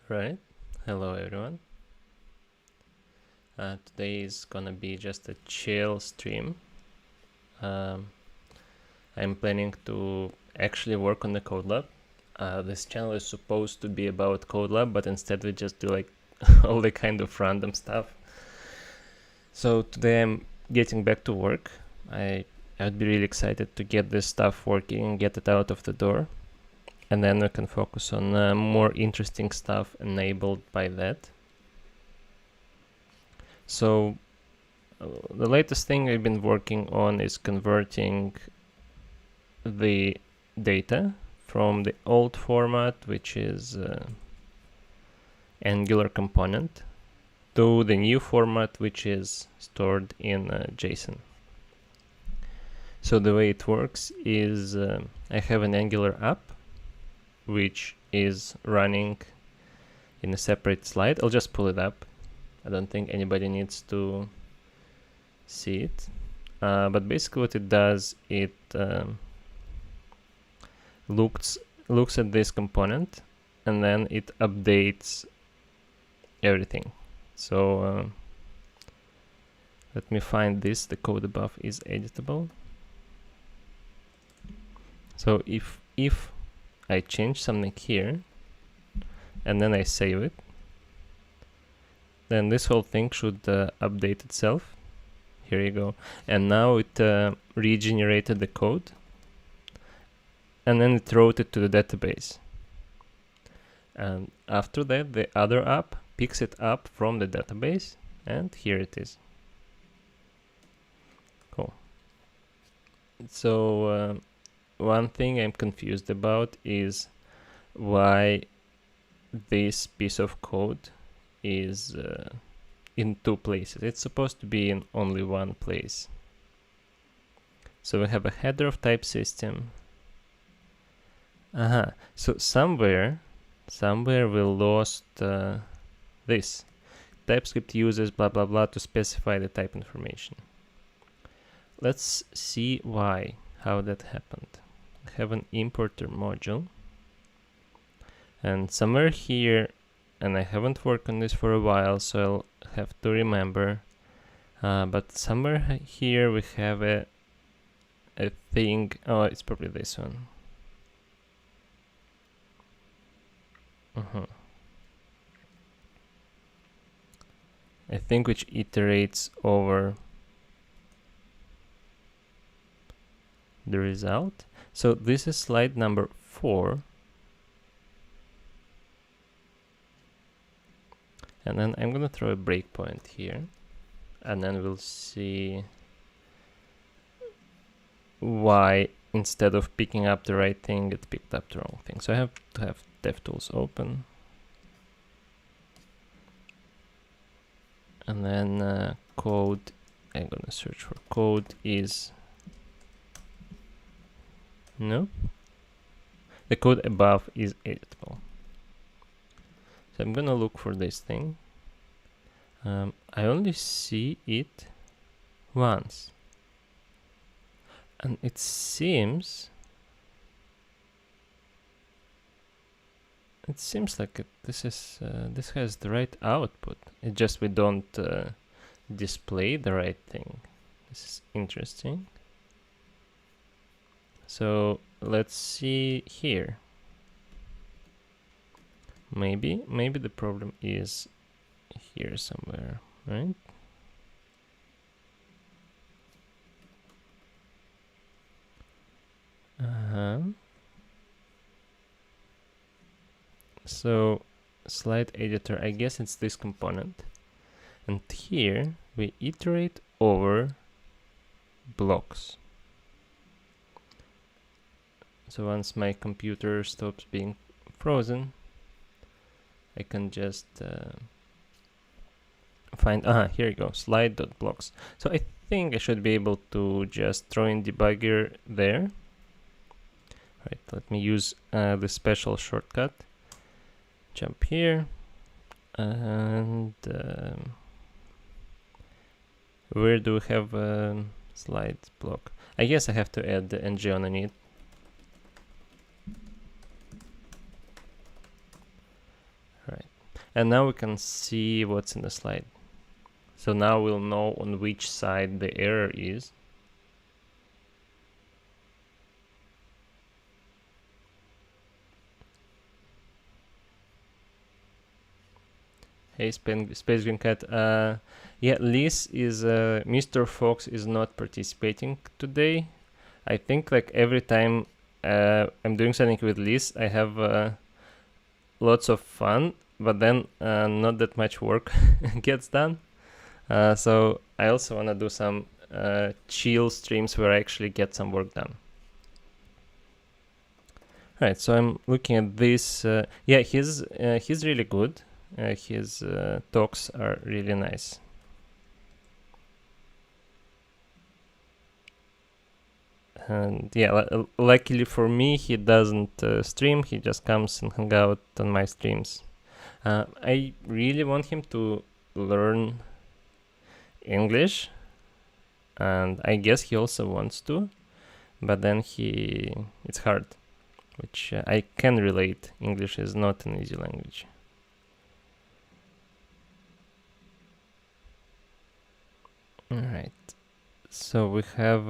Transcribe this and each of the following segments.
Right. Hello everyone. Today is gonna be just a chill stream. I'm planning to actually work on the codelab. This channel is supposed to be about codelab, but instead we just do like all the kind of random stuff. So today I'm getting back to work. I'd be really excited to get this stuff working and get it out of the door. And then we can focus on more interesting stuff enabled by that. So the latest thing I've been working on is converting the data from the old format, which is Angular component, to the new format, which is stored in JSON. So the way it works is I have an Angular app, which is running in a separate slide. I'll just pull it up. I don't think anybody needs to see it. But basically what it does, it looks at this component and then it updates everything. So let me find this. The code above is editable. So if I change something here and then I save it, then this whole thing should update itself. Here you go. And now it regenerated the code and then it wrote it to the database. And after that, the other app picks it up from the database, and here it is. Cool. So one thing I'm confused about is why this piece of code is in two places. It's supposed to be in only one place. So we have a header of type system. So somewhere we lost this. Typescript uses blah blah blah to specify the type information. Let's see how that happened. I have an importer module, and somewhere here, and I haven't worked on this for a while, so I'll have to remember, but somewhere here we have a thing. Oh, it's probably this one. I think which iterates over the result. So this is slide number 4. And then I'm gonna throw a breakpoint here, and then we'll see why instead of picking up the right thing, it picked up the wrong thing. So I have to have DevTools open. And then code, I'm gonna search for code is, nope. The code above is editable. So I'm gonna look for this thing. I only see it once. And it seems like this has the right output. It just we don't display the right thing. This is interesting. So let's see here. Maybe the problem is here somewhere, right? So slide editor, I guess it's this component, and here we iterate over blocks. So once my computer stops being frozen, I can just find, here you go, slide.blocks. So I think I should be able to just throw in debugger there. Right, let me use the special shortcut. Jump here, and where do we have a slide block? I guess I have to add the ng on it. Right. And now we can see what's in the slide. So now we'll know on which side the error is. Hey, Space Green Cat. Yeah, Liz is Mr. Fox is not participating today. I think like every time I'm doing something with Liz, I have lots of fun, but then not that much work gets done. So I also want to do some chill streams where I actually get some work done. All right, so I'm looking at this. Yeah, he's really good. His talks are really nice. And yeah, luckily for me, he doesn't stream. He just comes and hang out on my streams. I really want him to learn English, and I guess he also wants to, but then it's hard, which I can relate. English is not an easy language. All right, so we have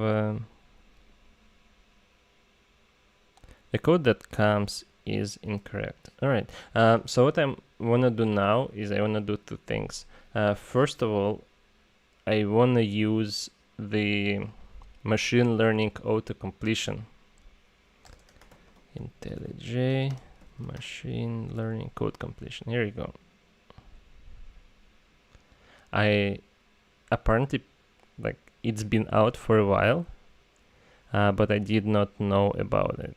the code that comes is incorrect. All right, so what I want to do now is I want to do two things. First of all, I want to use the machine learning auto-completion. IntelliJ machine learning code completion. Here we go. I apparently, like, it's been out for a while, but I did not know about it.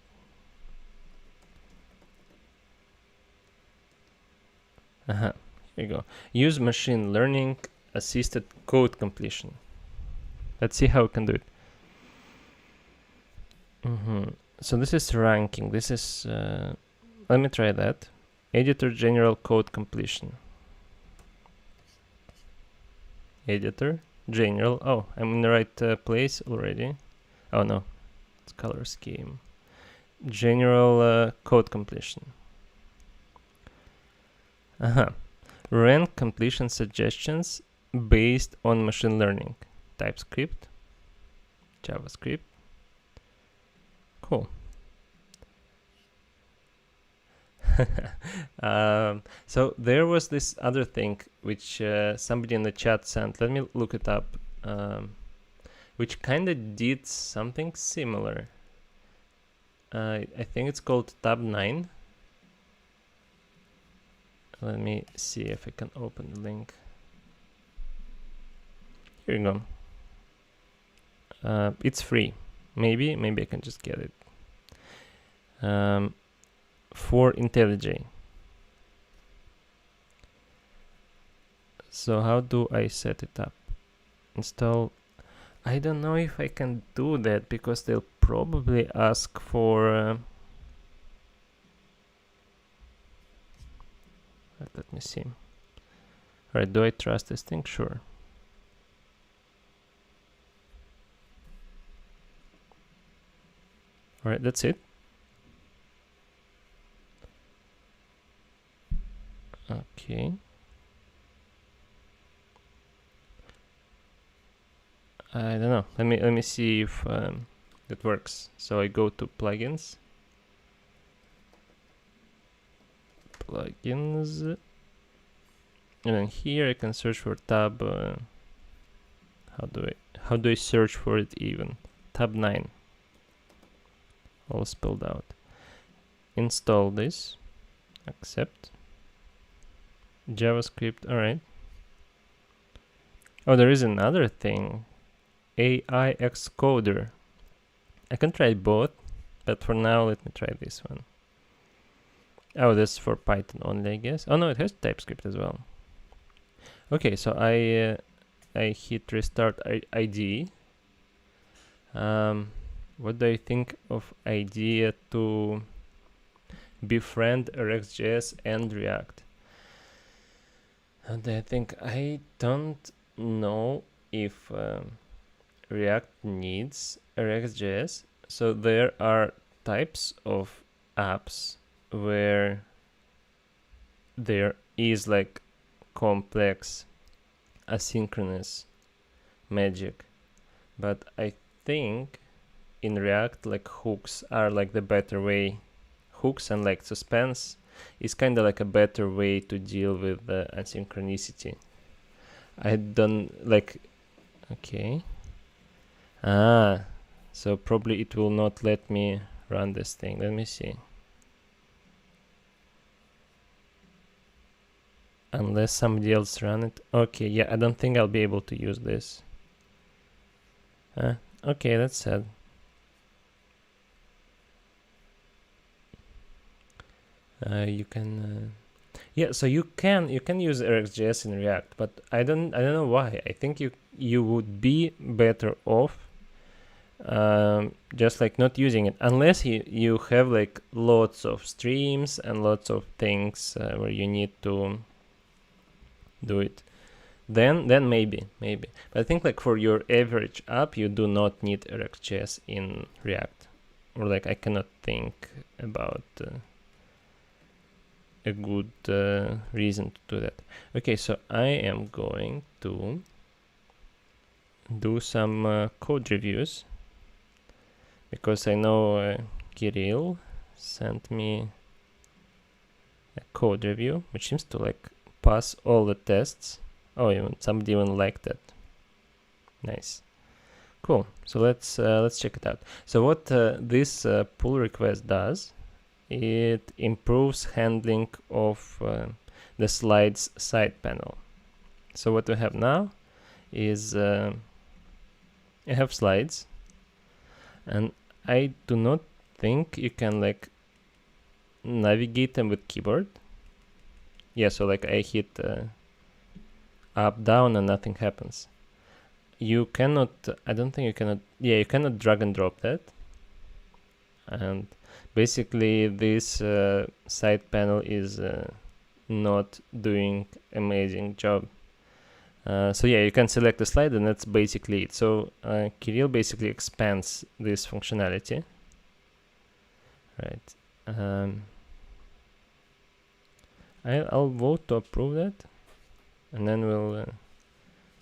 Here you go. Use machine learning assisted code completion. Let's see how we can do it. So this is ranking. This is, let me try that. Editor general code completion. Editor general. Oh, I'm in the right place already. Oh no, it's color scheme. General code completion. Rank completion suggestions based on machine learning. Typescript, JavaScript. Cool. So there was this other thing which somebody in the chat sent. Let me look it up. Which kind of did something similar. I think it's called tab 9. Let me see if I can open the link. Here you go. It's free. Maybe I can just get it. For IntelliJ. So how do I set it up? Install. I don't know if I can do that because they'll probably ask for. Let me see. Alright, do I trust this thing? Sure. Alright, that's it. Okay. I don't know. Let me see if that works. So I go to plugins. Plugins. And then here I can search for tab. How do I search for it even? Tab 9. All spelled out. Install this. Accept. JavaScript. Alright. Oh, there is another thing. AI Xcoder. I can try both, but for now let me try this one. Oh, that's for Python only, I guess. Oh no, it has TypeScript as well. Okay, so I hit restart IDE. What do I think of idea to befriend Rxjs and React? And I think I don't know if React needs Rxjs. So there are types of apps where there is like complex asynchronous magic, but I think in React like hooks are like the better way. Hooks and like suspense is kind of like a better way to deal with the asynchronicity. I don't like, okay. So probably it will not let me run this thing. Let me see. Unless somebody else run it. Okay, yeah, I don't think I'll be able to use this. Okay, that's sad. You can, yeah. So you can use Rxjs in React, but I don't know why. I think you would be better off just like not using it, unless you have like lots of streams and lots of things where you need to do it. Then maybe. But I think like for your average app, you do not need Rxjs in React, or like I cannot think about a good reason to do that. Okay, so I am going to do some code reviews, because I know Kirill sent me a code review, which seems to like pass all the tests. Oh, somebody even liked that. Nice, cool. So let's check it out. So what this pull request does, it improves handling of the slides side panel. So what we have now is I have slides, and I do not think you can like navigate them with keyboard. Yeah, so like I hit up, down, and nothing happens. You cannot, I don't think you cannot, yeah, you cannot drag and drop that. And basically this side panel is not doing amazing job. So yeah, you can select the slide, and that's basically it. So Kirill basically expands this functionality. Right. I'll vote to approve that, and then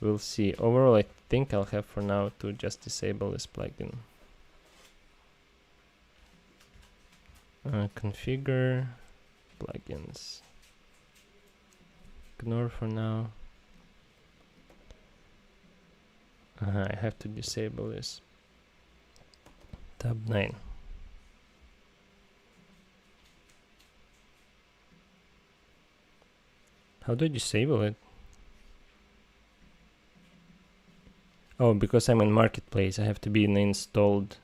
we'll see. Overall, I think I'll have for now to just disable this plugin. Configure plugins. Ignore for now. I have to disable this. Tab 9. How do I disable it? Oh, because I'm in Marketplace, I have to be in the installed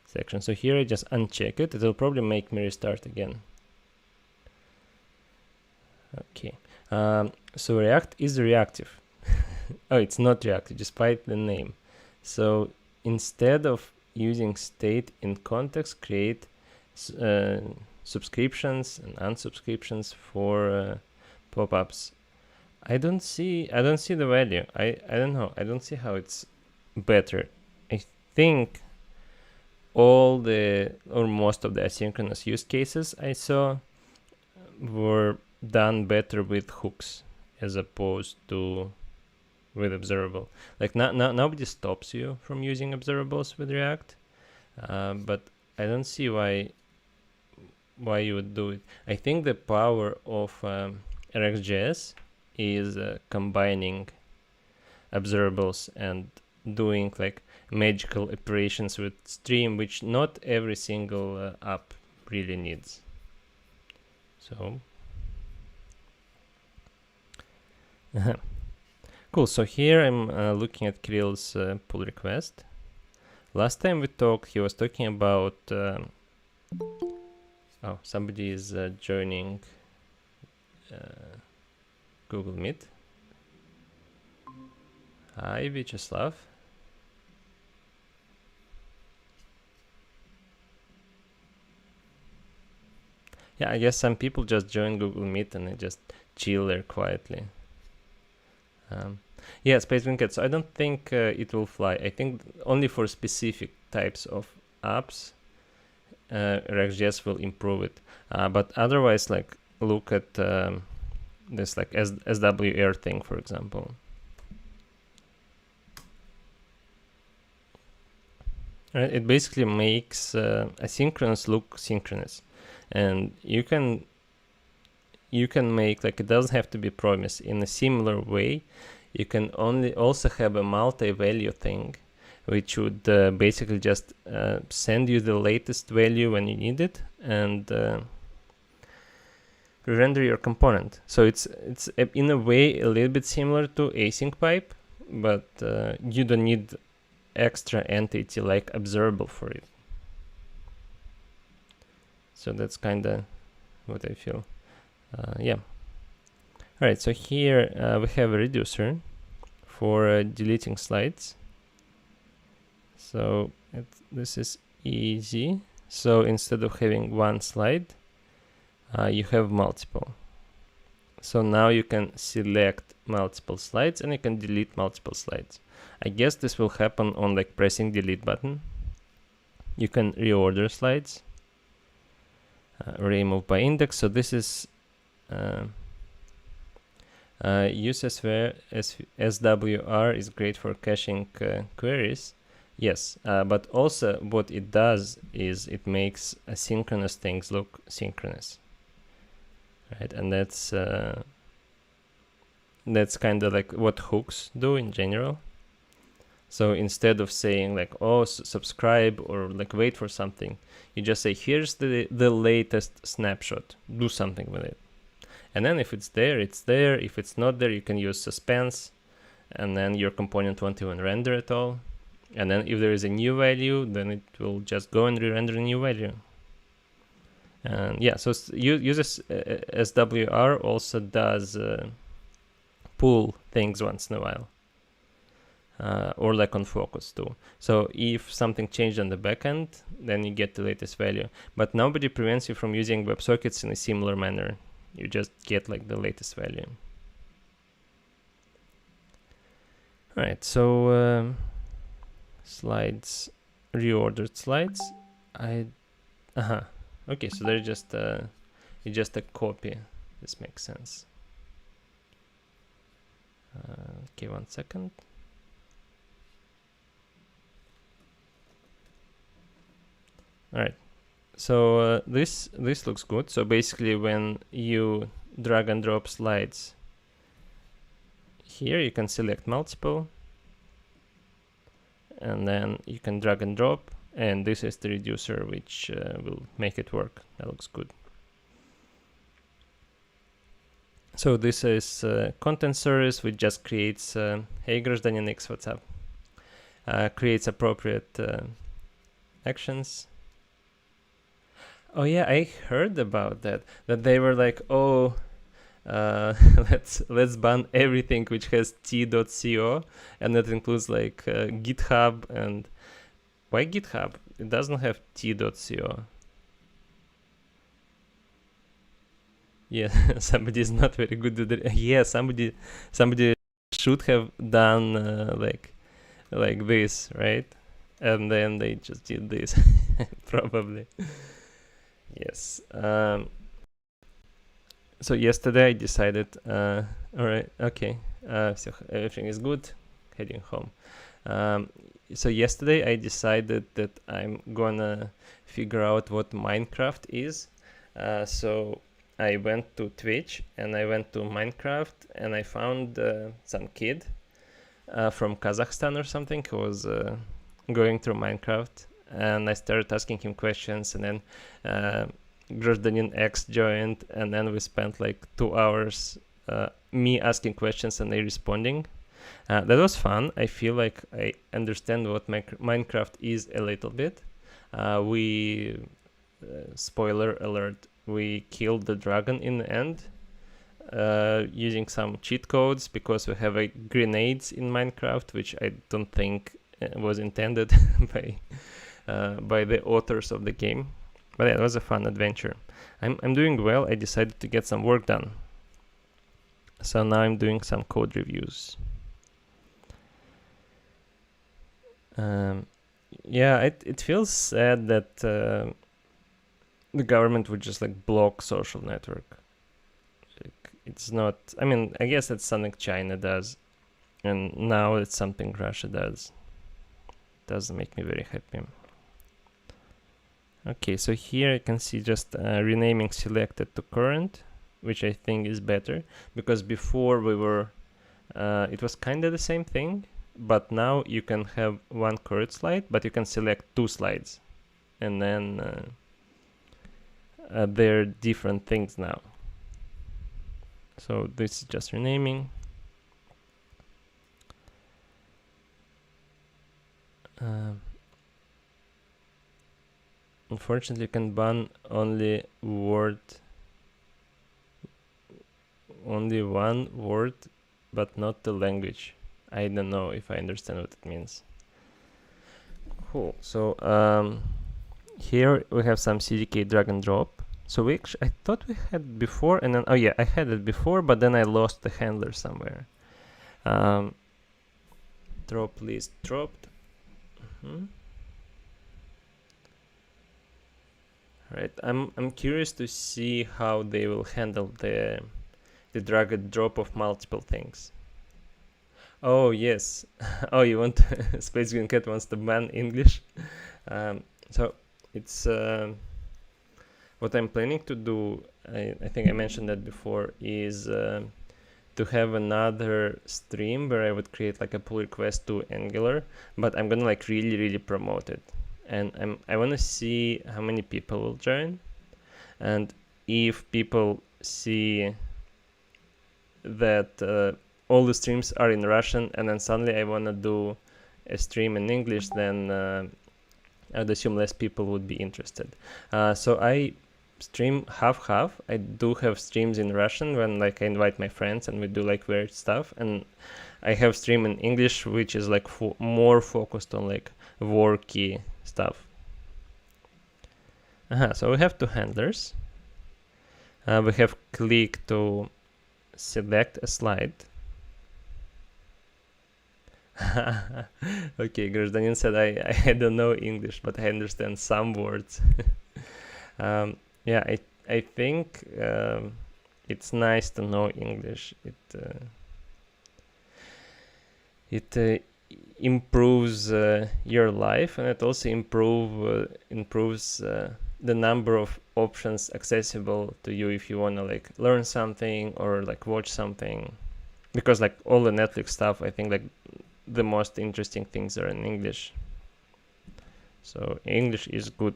section. So here I just uncheck it. It'll probably make me restart again. Okay. So React is reactive. Oh, it's not reactive, despite the name. So instead of using state in context, create subscriptions and unsubscriptions for pop-ups. I don't see the value. I don't know. I don't see how it's better. I think all or most of the asynchronous use cases I saw were done better with hooks as opposed to with observable. Like nobody stops you from using observables with React, but I don't see why you would do it. I think the power of Rxjs is combining observables and doing like magical operations with stream, which not every single app really needs. So cool. So here I'm looking at Kirill's pull request. Last time we talked, he was talking about oh, somebody is joining Google Meet. Hi, Vyacheslav. Yeah, I guess some people just join Google Meet and they just chill there quietly. Yeah, Space Winket. So I don't think it will fly. I think only for specific types of apps, Rxjs will improve it. But otherwise, like look at this like SWR thing, for example. Right, it basically makes asynchronous look synchronous, and you can make, like, it doesn't have to be promise. In a similar way, you can also have a multi-value thing, which would basically just send you the latest value when you need it, and render your component. So it's in a way a little bit similar to async pipe, but you don't need extra entity like observable for it. So that's kind of what I feel. Yeah. All right, so here we have a reducer for deleting slides. So this is easy. So instead of having one slide, you have multiple. So now you can select multiple slides and you can delete multiple slides. I guess this will happen on like pressing delete button. You can reorder slides, remove by index. So this is use SWR is great for caching queries. Yes, but also what it does is it makes asynchronous things look synchronous, right? And that's kind of like what hooks do in general. So instead of saying like, oh, subscribe or like wait for something, you just say, here's the latest snapshot, do something with it. And then if it's there, it's there. If it's not there, you can use suspense, and then your component won't even render at all. And then if there is a new value, then it will just go and re-render a new value. And yeah, so uses SWR also does pull things once in a while. Or like on focus too. So if something changed on the backend, then you get the latest value. But nobody prevents you from using WebSockets in a similar manner. You just get like the latest value. All right, so slides, reordered slides. Okay, so they're just it's just a copy. This makes sense. Okay, 1 second. All right, so this looks good. So basically, when you drag and drop slides here, you can select multiple, and then you can drag and drop, and this is the reducer which will make it work. That looks good. So this is content service, which just creates hey гражданин X, what's up? Creates appropriate actions. Oh yeah, I heard about that they were like, oh, let's ban everything which has t.co, and that includes like GitHub. And why GitHub? It doesn't have t.co. Yeah, somebody is not very good at it. Yeah, somebody should have done like this, right? And then they just did this, probably. Yes. So yesterday I decided, all right, okay, so everything is good, heading home. So yesterday I decided that I'm gonna figure out what Minecraft is. So I went to Twitch and I went to Minecraft, and I found some kid from Kazakhstan or something who was going through Minecraft. And I started asking him questions, and then Гражданин X joined, and then we spent like 2 hours me asking questions and they responding. That was fun. I feel like I understand what Minecraft is a little bit. We spoiler alert, we killed the dragon in the end using some cheat codes, because we have grenades in Minecraft, which I don't think was intended by the authors of the game. But yeah, it was a fun adventure. I'm doing well. I decided to get some work done. So now I'm doing some code reviews. Yeah, it feels sad that the government would just like block social network. it's not, I mean, I guess it's something China does, and now it's something Russia does. Doesn't make me very happy. Okay, so here I can see just renaming selected to current, which I think is better, because before we were, it was kind of the same thing, but now you can have one current slide, but you can select 2 slides, and then they're different things now. So this is just renaming. Unfortunately, you can ban only one word, but not the language. I don't know if I understand what it means. Cool. So here we have some CDK drag and drop. So I thought we had before, and then, oh yeah, I had it before, but then I lost the handler somewhere. Drop list dropped. Right, I'm curious to see how they will handle the drag and drop of multiple things. Oh yes. Oh, you want Space Green Cat wants to ban English. So it's what I'm planning to do. I think I mentioned that before, is to have another stream where I would create like a pull request to Angular, but I'm gonna like really promote it, and I want to see how many people will join, and if people see that all the streams are in Russian, and then suddenly I want to do a stream in English, then I'd assume less people would be interested. So I stream half. I do have streams in Russian when like I invite my friends and we do like weird stuff, and I have stream in English which is like more focused on like worky stuff. So we have 2 handlers. We have click to select a slide. Okay, Grazdanin said I don't know English, but I understand some words. Yeah, I think it's nice to know English. It improves your life, and it also improves the number of options accessible to you if you want to like learn something or like watch something, because like all the Netflix stuff, I think like the most interesting things are in English. So English is good,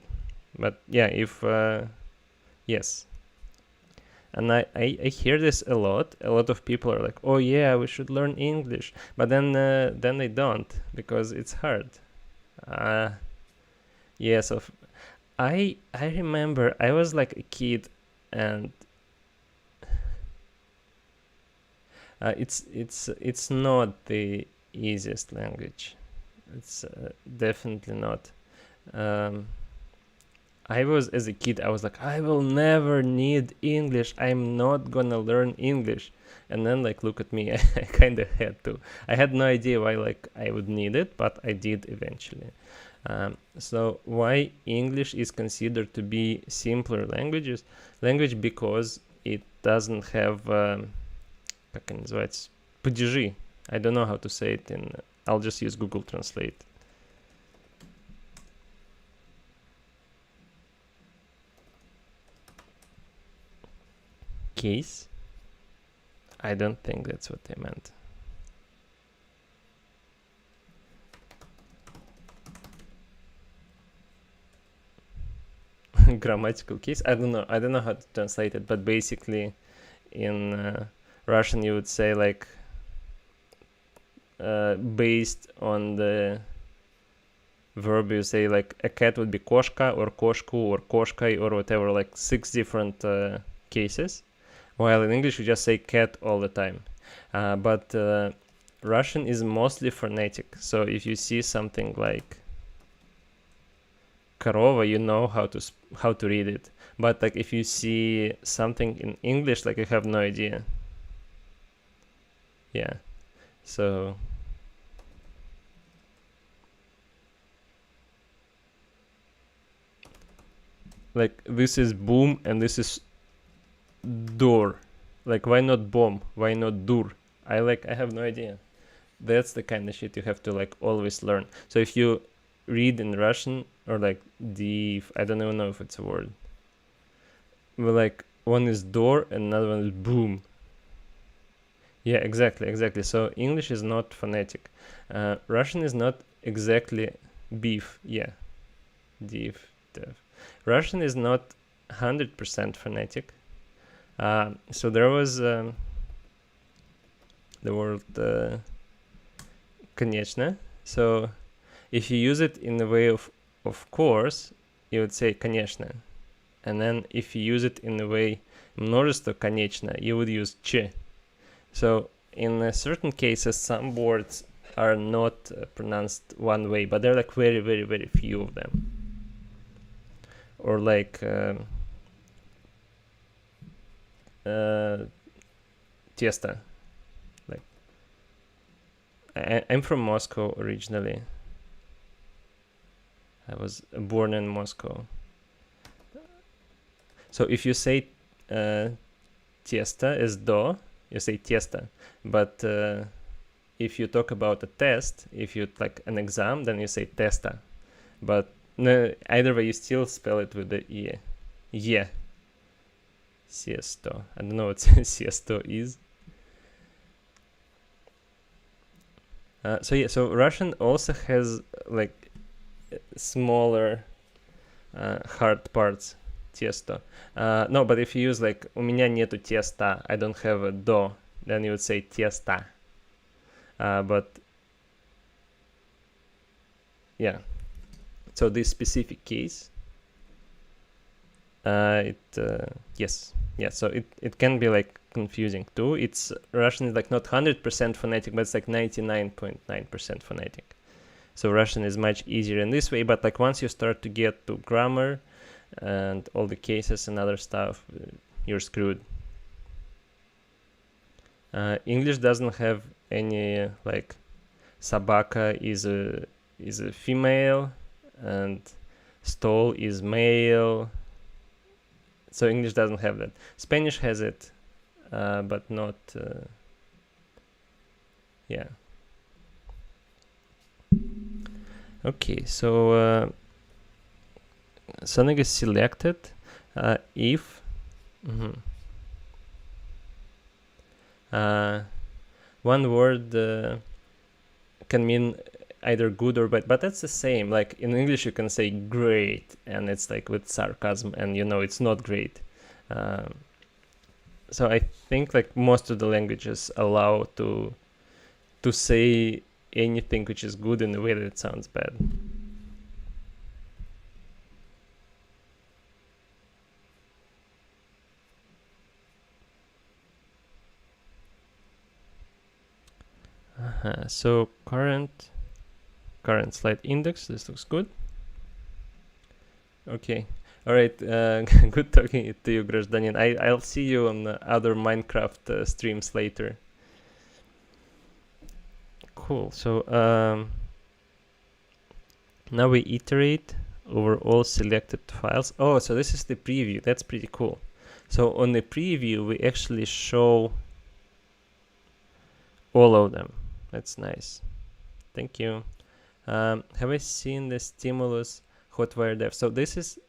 but yeah, if yes. And I hear this a lot. A lot of people are like, "Oh yeah, we should learn English," but then they don't, because it's hard. Yeah, so I remember I was like a kid, and it's not the easiest language. It's definitely not. I was, as a kid, I was like, I will never need English. I'm not gonna learn English. And then like, look at me, I kind of had to. I had no idea why like I would need it, but I did eventually. So why English is considered to be simpler language, because it doesn't have как они называются? Падежи. I don't know how to say it in. I'll just use Google Translate. Case? I don't think that's what they meant. Grammatical case? I don't know how to translate it, but basically in Russian you would say like based on the verb, you say like a cat would be koshka or koshku or koshkai or whatever, like 6 different cases, while in English you just say cat all the time. But Russian is mostly phonetic, so if you see something like korova, you know how to read it, but like if you see something in English, like you have no idea. Yeah, so like this is boom and this is door, Like, why not bomb? Why not dur? I have no idea. That's the kind of shit you have to like always learn. So if you read in Russian, or like div, I don't even know if it's a word. Well, like one is door and another one is boom. Yeah, exactly. So English is not phonetic. Russian is not exactly beef. Yeah, div, dev. Russian is not 100% phonetic. So there was the word конечно. So if you use it in the way of course, you would say конечно. And then if you use it in the way множество конечно, you would use ч. So in certain cases, some words are not pronounced one way, but there are like very few of them. Or like тесто. Like I'm from Moscow originally. I was born in Moscow. So if you say тесто as do, you say тесто. But if you talk about a test, if you like an exam, then you say теста. But no, either way, you still spell it with the e. Yeah. Сiesto. I don't know what siesto is. So Russian also has like smaller hard parts. Тесто. No, but if you use like у меня нету теста, I don't have a do, then you would say тесто. But yeah. So this specific case, yes. So it can be like confusing too. It's Russian is like not 100% phonetic, but it's like 99.9% phonetic. So Russian is much easier in this way, but like once you start to get to grammar and all the cases and other stuff, you're screwed. English doesn't have any like собака is a female and stole is male. So English doesn't have that. Spanish has it, but not. Yeah. Okay, so something is selected if one word can mean either good or bad, but that's the same. Like in English you can say great and it's like with sarcasm and you know it's not great. So I think like most of the languages allow to say anything which is good in a way that it sounds bad. So current slide index, this looks good. Okay, all right, good talking to you, Гражданин. I'll see you on other Minecraft streams later. Cool, so now we iterate over all selected files. Oh, so this is the preview, that's pretty cool. So on the preview, we actually show all of them. That's nice. Thank you. Have I seen the stimulus hotwire dev? So this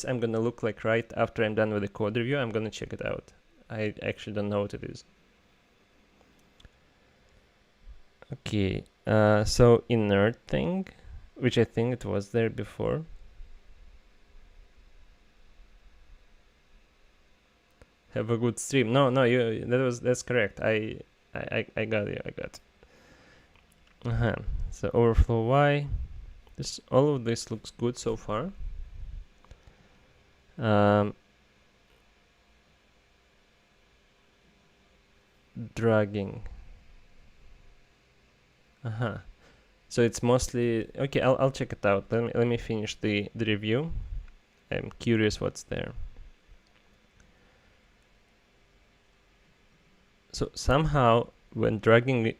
I'm gonna look like right after I'm done with the code review. I'm gonna check it out. I actually don't know what it is. Okay, so inert thing, which I think it was there before. Have a good stream. No, that's correct. I got you. I got. So overflow Y. All of this looks good so far. Dragging. So it's mostly okay. I'll check it out. Let me finish the review. I'm curious what's there. So somehow when dragging, we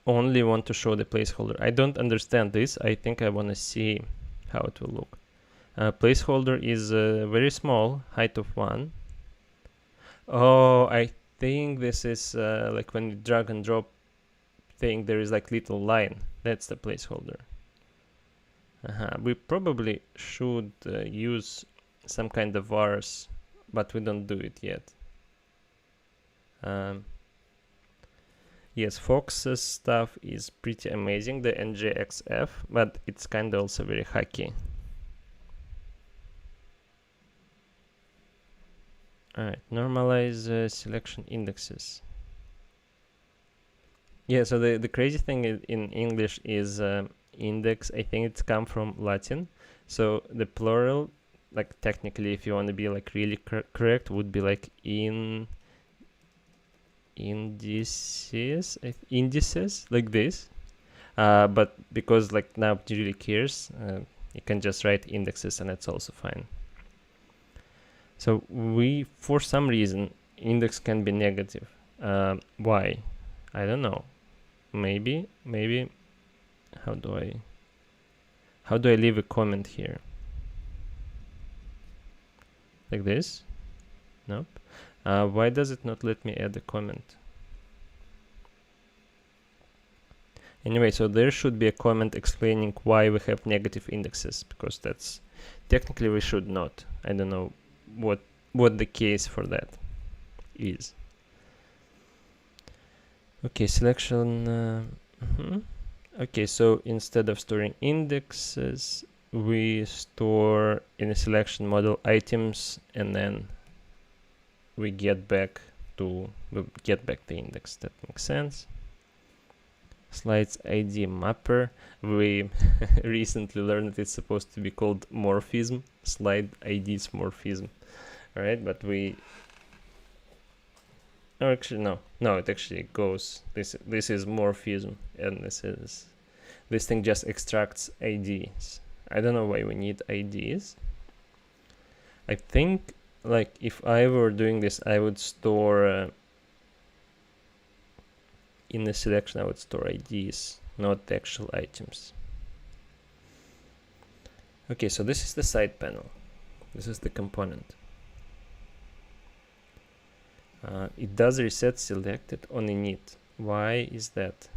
only want to show the placeholder. I don't understand this. I think I want to see how it will look. Placeholder is very small, height of 1. Oh, I think this is like when you drag and drop thing, there is like little line. That's the placeholder. We probably should use some kind of vars, but we don't do it yet. Yes, Fox's stuff is pretty amazing, the NJXF, but it's kind of also very hacky. Alright, normalize selection indexes. Yeah, so the crazy thing in English is index, I think it's come from Latin. So the plural, like technically if you want to be like really correct, would be like indices, like this. But because like nobody really cares, you can just write indexes and that's also fine. So for some reason, index can be negative. Why? I don't know. Maybe. How do I leave a comment here? Like this? Nope. Why does it not let me add a comment? Anyway, so there should be a comment explaining why we have negative indexes, because that's technically we should not. I don't know what the case for that is. Okay, selection. Okay, so instead of storing indexes, we store in a selection model items, and then we get back the index. That makes sense. Slides ID mapper. We recently learned that it's supposed to be called morphism. Slide ID's morphism. Alright, but actually no, it actually goes. This is morphism, and this thing just extracts IDs. I don't know why we need IDs. I think like if I were doing this, I would store in the selection I would store IDs, not the actual items. Okay, so this is the side panel. This is the component. It does reset selected on init. Why is that?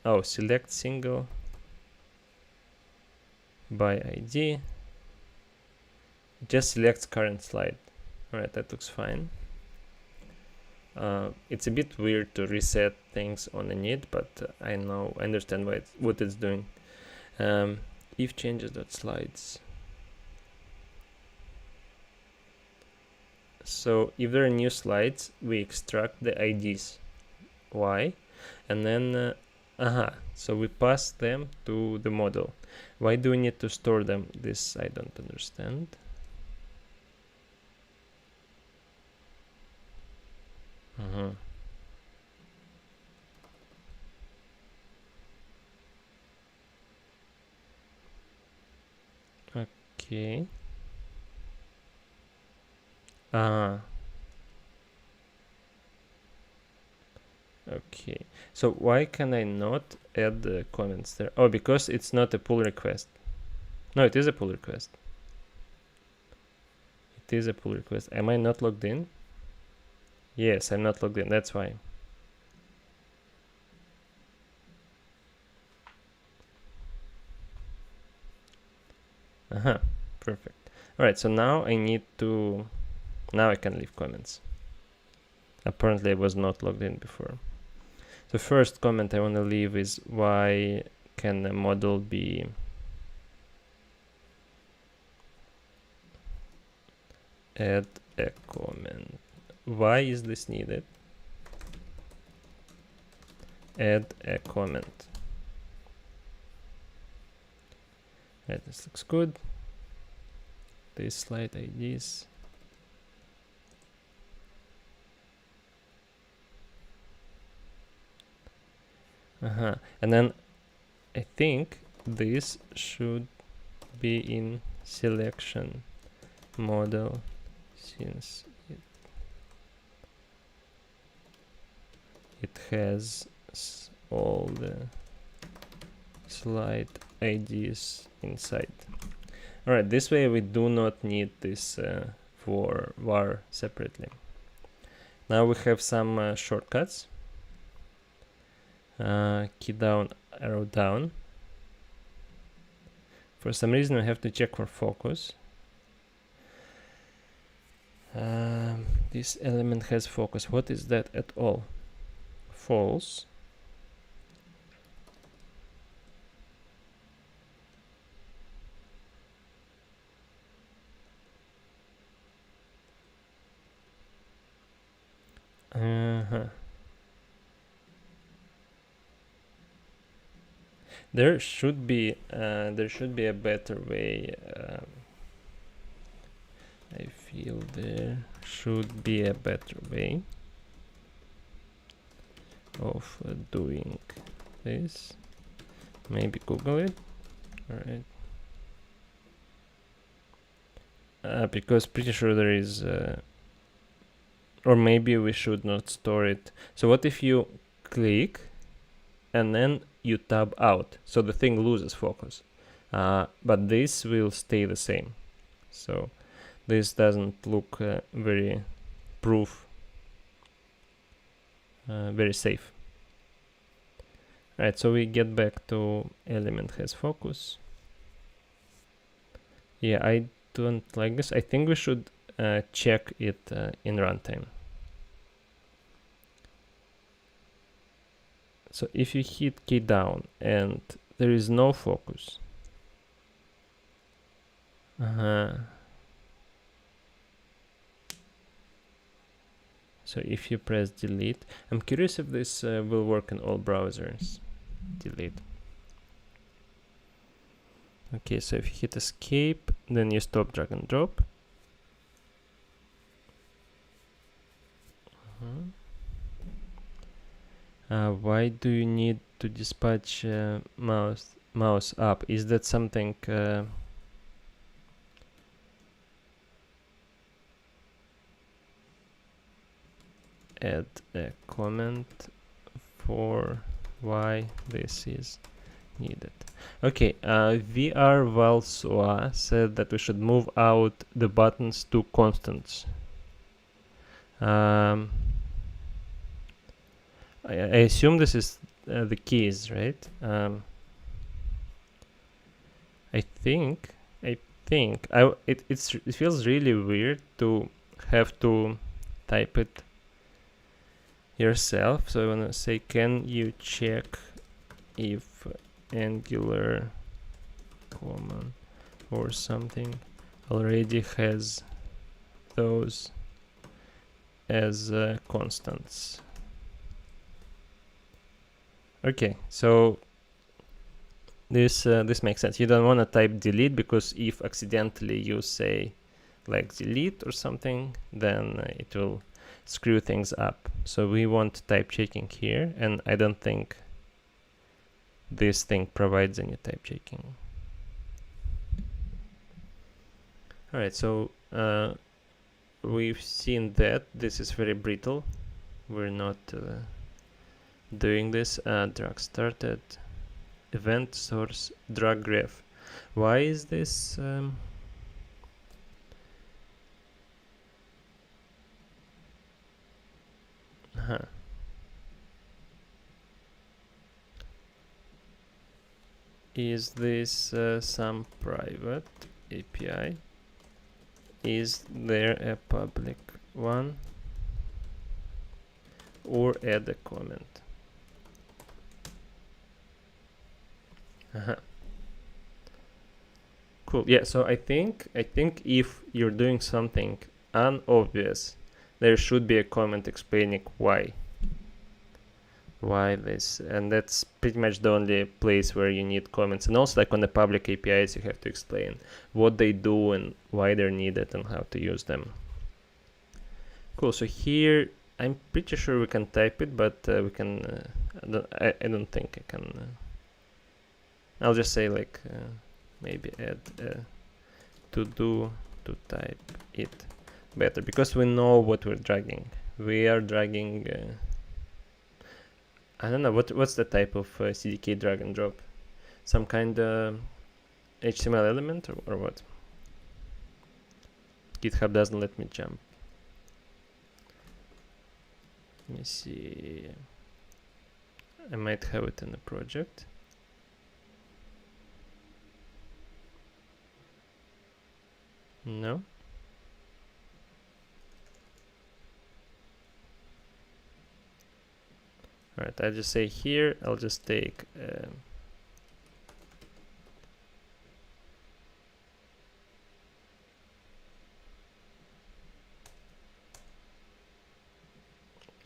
Oh, select single by ID. Just selects current slide. Alright, that looks fine. It's a bit weird to reset things on init, but I understand what it's doing. If changes.slides. So if there are new slides, we extract the IDs. Why? And then, so we pass them to the model. Why do we need to store them? This I don't understand. Okay. Okay, so why can I not add the comments there? Oh, because it's not a pull request. No, it is a pull request. It is a pull request. Am I not logged in? Yes, I'm not logged in, that's why. Perfect. Alright, so now I can leave comments. Apparently I was not logged in before. The first comment I want to leave is why can a model be add a comment? Why is this needed? Add a comment. Right, this looks good. These slide IDs. And then I think this should be in selection model, since it has all the slide IDs inside. Alright, this way we do not need this for var separately. Now we have some shortcuts. Key down, arrow down. For some reason, we have to check for focus. This element has focus. What is that at all? False. There should be a better way. I feel there should be a better way of doing this. Maybe Google it. All right. Because pretty sure there is. Or maybe we should not store it. So what if you click and then you tab out? So the thing loses focus. But this will stay the same. So this doesn't look very very safe. Alright, so we get back to element has focus. Yeah, I don't like this. I think we should check it in runtime. So if you hit key down and there is no focus. So if you press delete, I'm curious if this will work in all browsers. Delete. Okay, so if you hit escape, then you stop drag and drop. Why do you need to dispatch mouse up? Is that something add a comment for why this is needed. Okay, VR Valsoa said that we should move out the buttons to constants. I assume this is the keys, right? I think it feels really weird to have to type it yourself. So I want to say, can you check if Angular common or something already has those as constants? Okay, so this makes sense. You don't want to type delete, because if accidentally you say like delete or something, then it will screw things up. So we want type checking here, and I don't think this thing provides any type checking. All right, so we've seen that this is very brittle. We're not doing this. Drag started, event source, drag ref. Why is this? Is this some private API? Is there a public one? Or add a comment? Cool. Yeah, so I think if you're doing something unobvious, there should be a comment explaining why this, and that's pretty much the only place where you need comments. And also, like on the public APIs, you have to explain what they do and why they're needed and how to use them. Cool. So here I'm pretty sure we can type it, but we can I don't think I can. I'll just say like maybe add to do to type it better, because we know what we're dragging. We are dragging I don't know what's the type of CDK drag and drop, some kind of HTML element or what? GitHub doesn't let me jump. Let me see. I might have it in the project. No. Alright, I just say here, I'll just take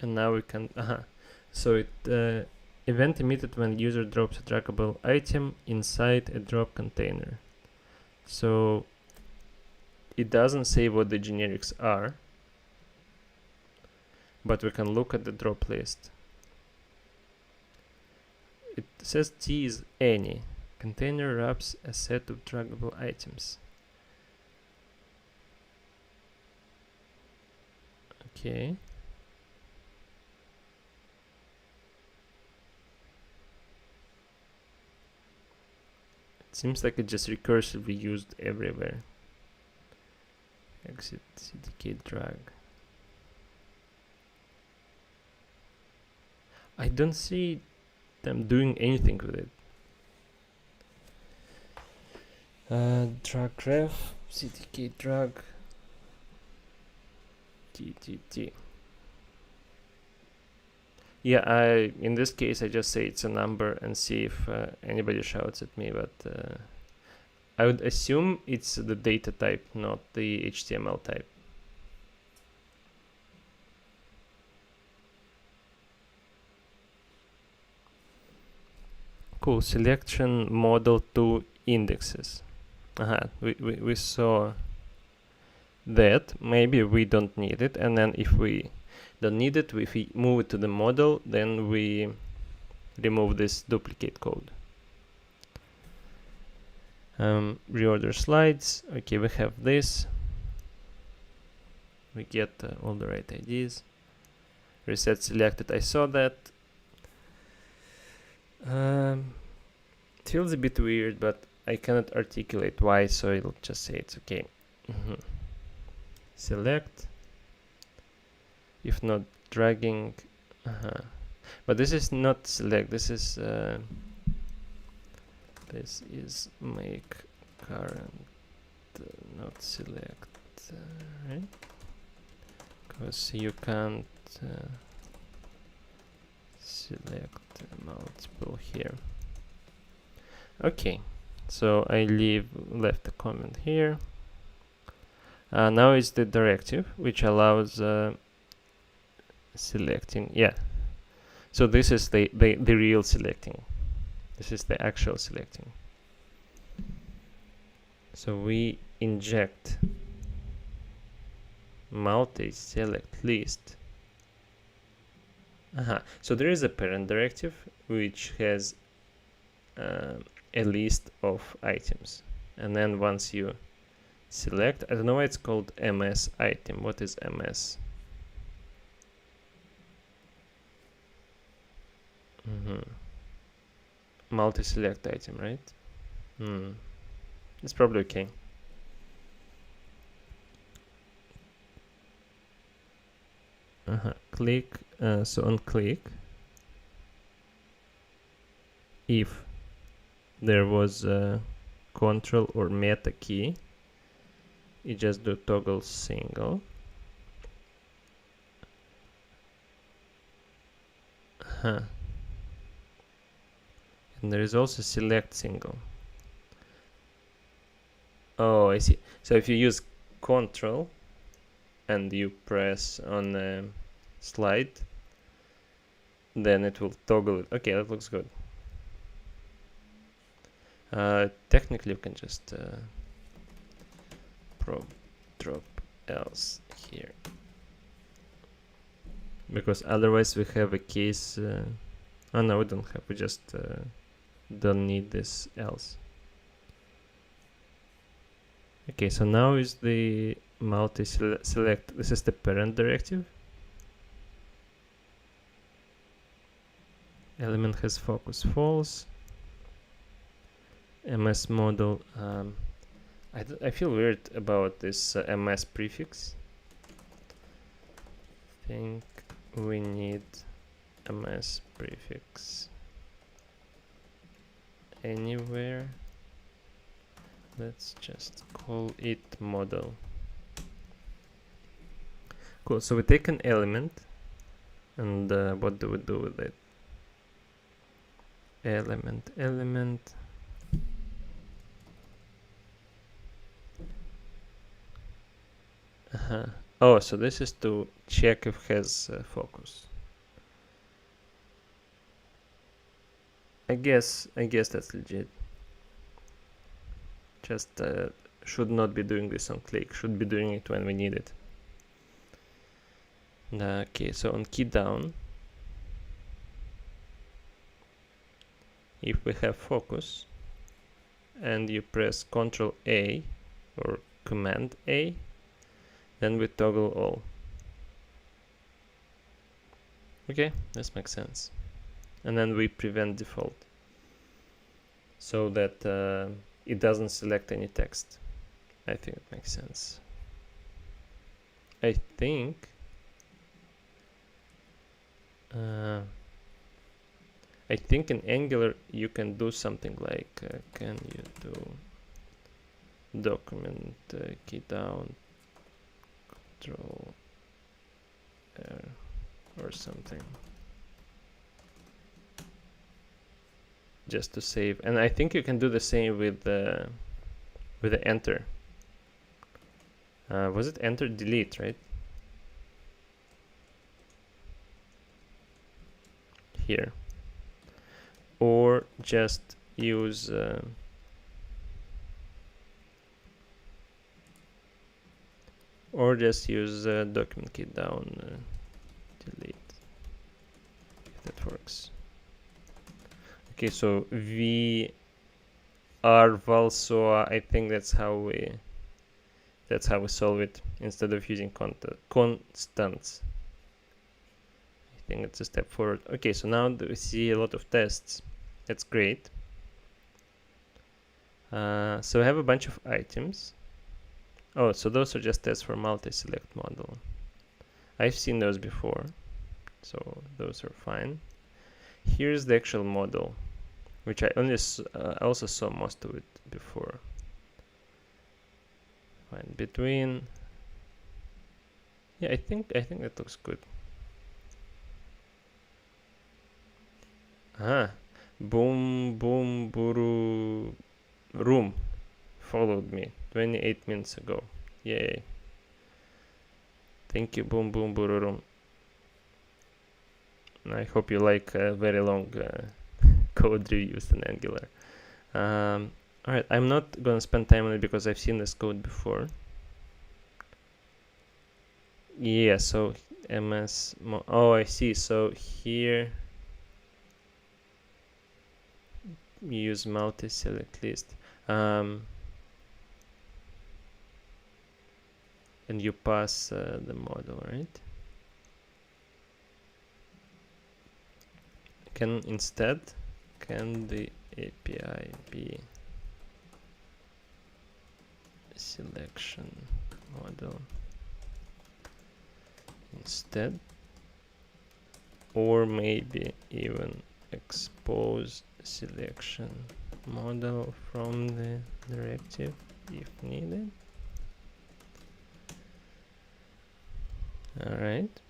and now we can, so it event emitted when user drops a draggable item inside a drop container. So it doesn't say what the generics are, but we can look at the drop list. It says T is any. Container wraps a set of draggable items. Okay. It seems like it just recursively used everywhere. Exit CDK drag. I don't see them doing anything with it. Drag ref, CDK drag, TTT. Yeah, in this case I just say it's a number and see if anybody shouts at me, but I would assume it's the data type, not the HTML type. Cool, selection model to indexes. We saw that. Maybe we don't need it, and then if we don't need it, if we move it to the model, then we remove this duplicate code. Reorder slides. Okay, we have this. We get all the right IDs. Reset selected. I saw that. Feels a bit weird, but I cannot articulate why, so I'll just say it's okay. Select. If not dragging, but this is not select. This is make current not select, right? Because you can't select multiple here. Okay, so I left a comment here. Now is the directive which allows selecting. Yeah, so this is the real selecting. This is the actual selecting. So we inject multi-select list. So there is a parent directive which has a list of items, and then once you select, I don't know why it's called ms item. What is ms? Multi-select item, right? It's probably okay. Click, so on click, if there was a control or meta key, you just do toggle single. And there is also select single. Oh, I see. So if you use control and you press on the slide, then it will toggle it. Okay, that looks good. Technically, you can just drop else here, because otherwise we have a case. Oh no, we don't have. We just don't need this else. Okay, so now is the multi-select. This is the parent directive. Element has focus false. MS model. I feel weird about this ms prefix. Think we need a mass prefix anywhere. Let's just call it model. Cool, so we take an element, and what do we do with it? Element. Oh, so this is to check if it has focus. I guess that's legit. Just should not be doing this on click, should be doing it when we need it. Okay, so on key down, if we have focus and you press Ctrl A or Command A, then we toggle all. Okay, this makes sense. And then we prevent default so that it doesn't select any text. I think it makes sense. I think in Angular you can do something like can you do document key down Control R or something, just to save. And I think you can do the same with the enter. Was it enter delete, right? Here, or just use document key down delete, if that works. Okay, so v r val soa, I think that's how we solve it instead of using constants. I think it's a step forward. Okay, so now we see a lot of tests. That's great. So I have a bunch of items. Oh, so those are just tests for multi-select model. I've seen those before, so those are fine. Here's the actual model, which I also saw most of it before. Fine, between. Yeah, I think that looks good. Boom buru room followed me 28 minutes ago. Yay. Thank you, boom buru room. I hope you like very long code reviews in Angular. Alright, I'm not gonna spend time on it because I've seen this code before. Yeah, so oh, I see. So here you use multi-select list, and you pass the model, right? Can the API be selection model instead, or maybe even expose selection model from the directive if needed? All right,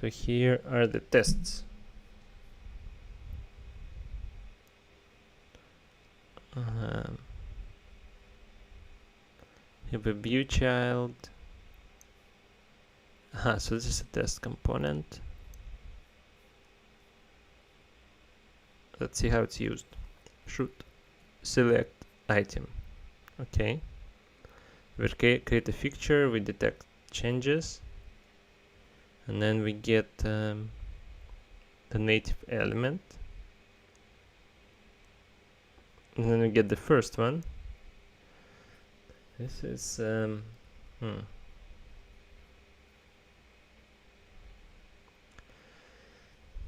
so here are the tests. You have a view child. So this is a test component. Let's see how it's used. Should select item. Okay. We create a fixture, we detect changes, and then we get the native element. And then we get the first one. This is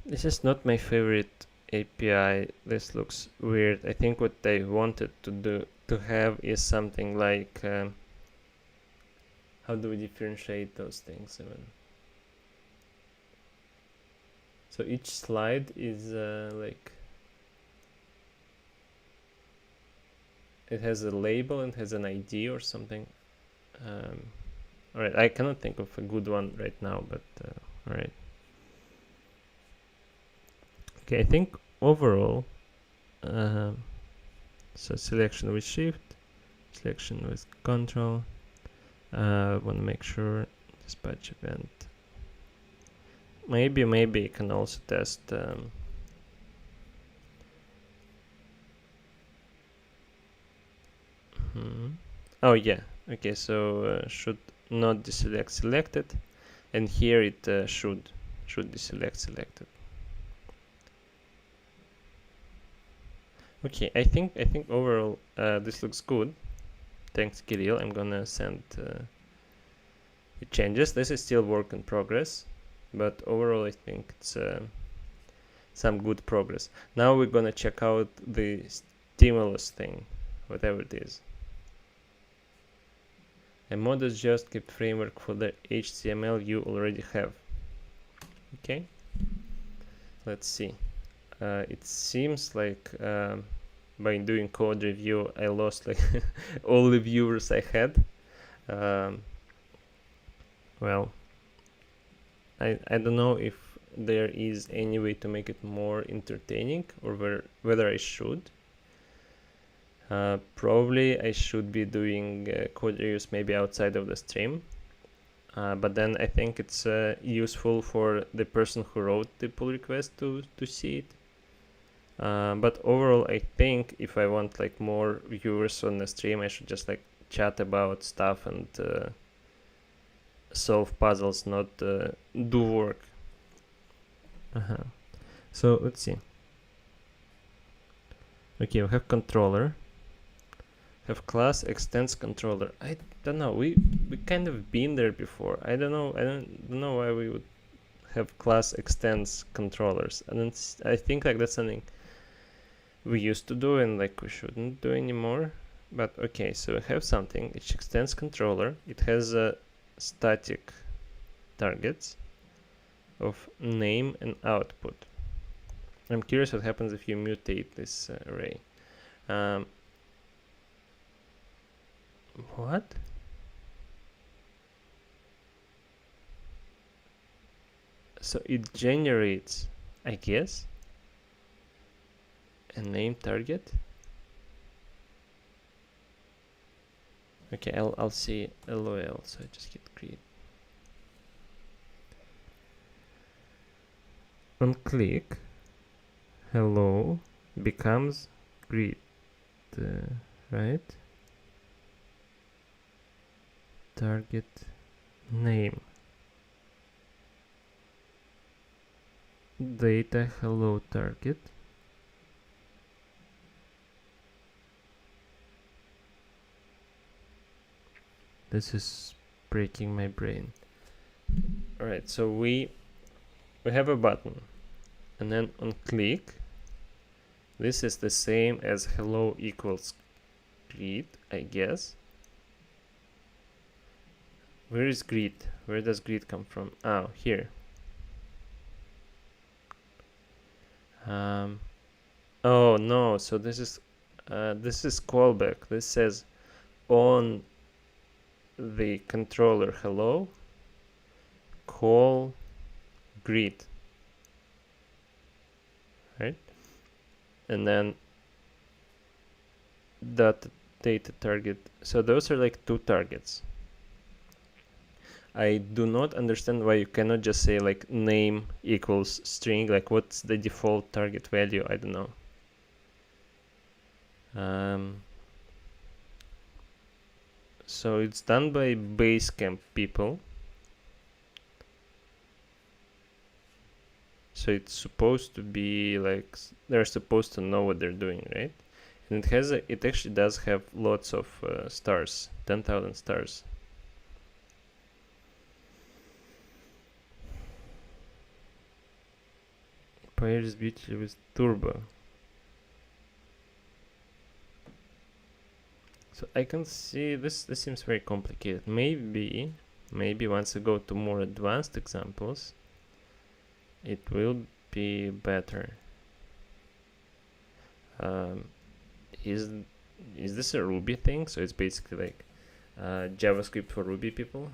This is not my favorite API. This looks weird. I think what they wanted to have is something like how do we differentiate those things even? So each slide is like, it has a label and has an ID or something. All right, I cannot think of a good one right now, but all right. Okay, I think overall, so selection with shift, selection with control. Want to make sure dispatch event. Maybe you can also test. Oh yeah. Okay, so should not deselect selected, and here it should deselect selected. Okay, I think overall this looks good. Thanks, Kirill. I'm gonna send the changes. This is still work in progress, but overall I think it's some good progress. Now we're gonna check out the stimulus thing, whatever it is. A modest JavaScript framework for the HTML you already have. Okay, let's see. It seems like by doing code review I lost like all the viewers I had. Well, I don't know if there is any way to make it more entertaining, or whether I should. Probably I should be doing code reviews maybe outside of the stream, but then I think it's useful for the person who wrote the pull request to see it. But overall I think if I want like more viewers on the stream, I should just like chat about stuff and solve puzzles, not do work. So let's see. Okay, we have controller, have class extends controller. I don't know, we kind of been there before. I don't know why we would have class extends controllers, and I think like that's something we used to do and like we shouldn't do anymore. But okay, so we have something which extends controller. It has a static targets of name and output. I'm curious what happens if you mutate this array. What? So it generates, I guess, a name target. Okay, I'll see LOL, so I just hit create. On click, hello becomes greet, right? Target name, data hello target. This is breaking my brain. All right, so we have a button, and then on click, this is the same as hello equals greet, I guess. Where is greet? Where does greet come from? Oh, here. Oh no, so this is callback. This says on the controller hello, call greet, right? And then dot data target. So those are like two targets. I do not understand why you cannot just say like name equals string. Like what's the default target value? I don't know. So it's done by Basecamp people. So it's supposed to be like they're supposed to know what they're doing, right? And it actually does have lots of stars, 10,000 stars. Pairs beautifully with turbo. So I can see this seems very complicated. Maybe once I go to more advanced examples, it will be better. Is this a Ruby thing? So it's basically like JavaScript for Ruby people.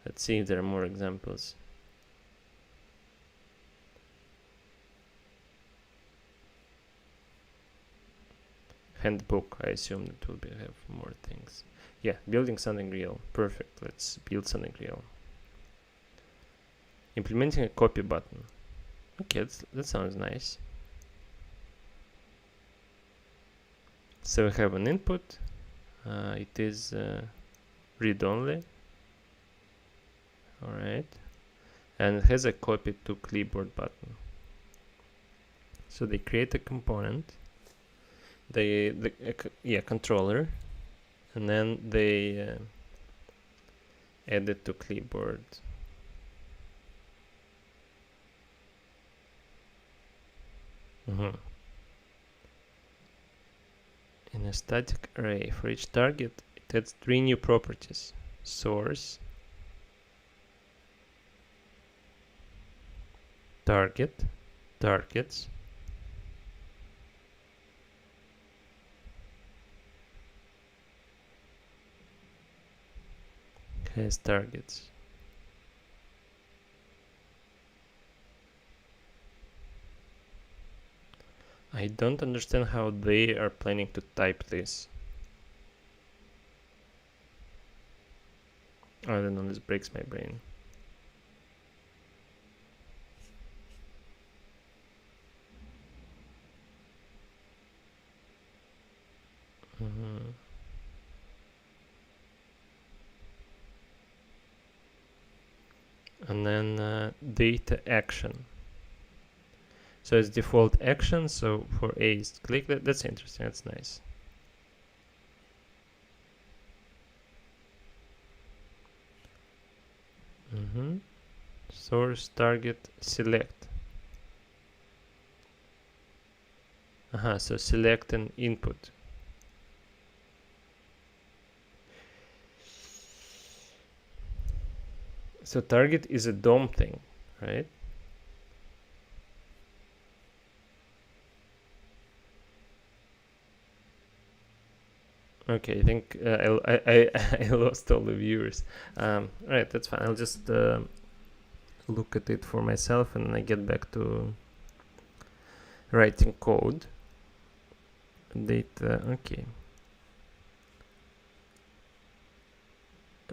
Let's see if there are more examples. Handbook, I assume that will have more things. Yeah, building something real. Perfect. Let's build something real. Implementing a copy button. Okay, that sounds nice. So we have an input. It is read-only. All right, and it has a copy to clipboard button. So they create a component. Controller, and then they add it to clipboard. In a static array, for each target, it adds 3 new properties: source, target, targets, has targets. I don't understand how they are planning to type this. I don't know, this breaks my brain. And then data action. So it's default action. So for A is click. That's interesting. That's nice. Source, target, select. So select an input. So target is a DOM thing, right? Okay, I think I lost all the viewers. Alright, that's fine. I'll just look at it for myself and I get back to writing code. Data, okay.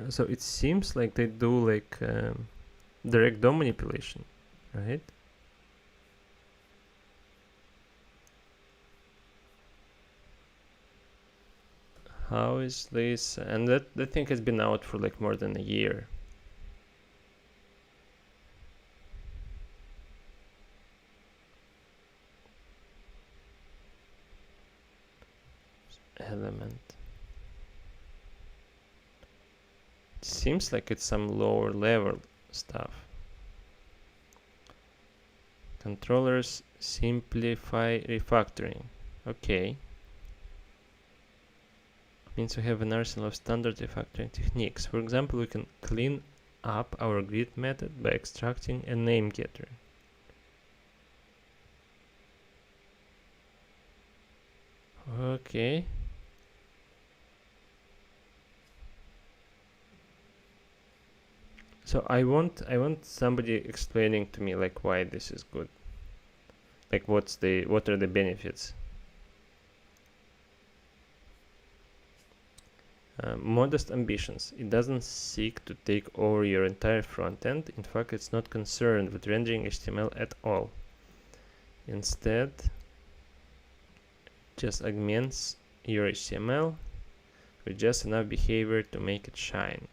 So it seems like they do like direct DOM manipulation, right? How is this? And that thing has been out for like more than a year. Element. It seems like it's some lower level stuff. Controllers simplify refactoring. Okay. Means we have an arsenal of standard refactoring techniques. For example, we can clean up our grid method by extracting a name getter. Okay. So I want somebody explaining to me like why this is good. Like what are the benefits? Modest ambitions. It doesn't seek to take over your entire front end. In fact, it's not concerned with rendering HTML at all. Instead, just augments your HTML with just enough behavior to make it shine.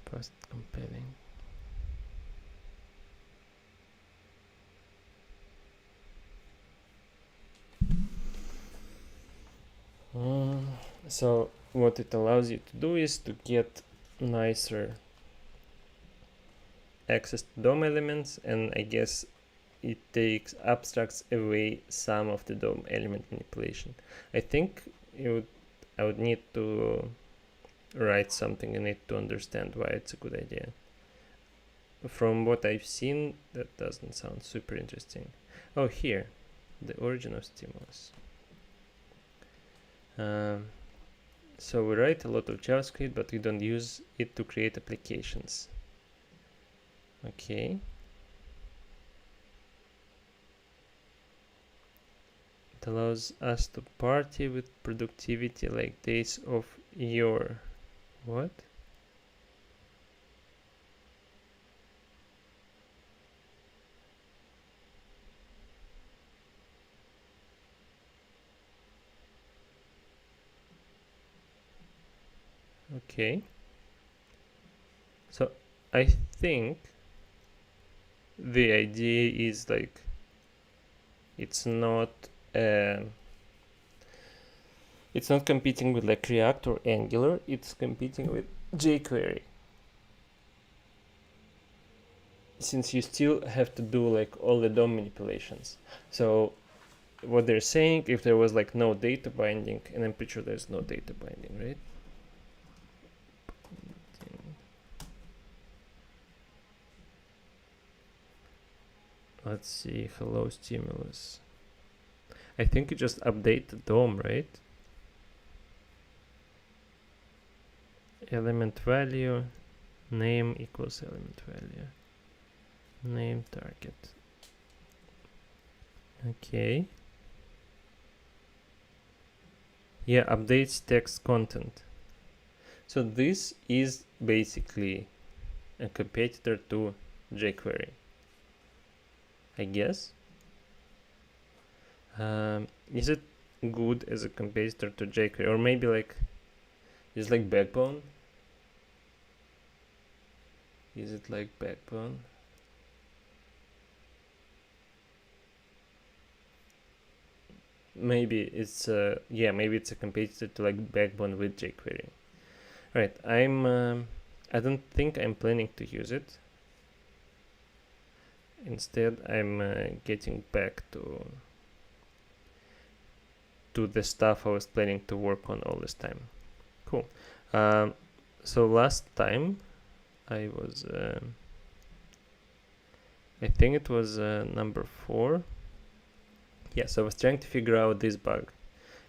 Post compiling. So what it allows you to do is to get nicer access to DOM elements, and I guess it abstracts away some of the DOM element manipulation. I think it would I would need to write something in it to understand why it's a good idea. From what I've seen, that doesn't sound super interesting. Oh, here, the origin of stimulus. So we write a lot of JavaScript, but we don't use it to create applications. Okay. It allows us to party with productivity like days of yore. What? Okay. So I think the idea is like it's not competing with like React or Angular, it's competing with jQuery. Since you still have to do like all the DOM manipulations. So what they're saying, if there was like no data binding, and I'm pretty sure there's no data binding, right? Let's see, hello stimulus. I think you just update the DOM, right? Element value, name equals element value. Name target. Okay. Yeah, updates text content. So this is basically a competitor to jQuery, I guess. Is it good as a competitor to jQuery, or maybe like is like Backbone? Is it like Backbone? Maybe it's maybe it's a competitor to like Backbone with jQuery. Right, I don't think I'm planning to use it. Instead, I'm getting back to the stuff I was planning to work on all this time. Cool. So last time I was I think it was number 4. Yes, I was trying to figure out this bug.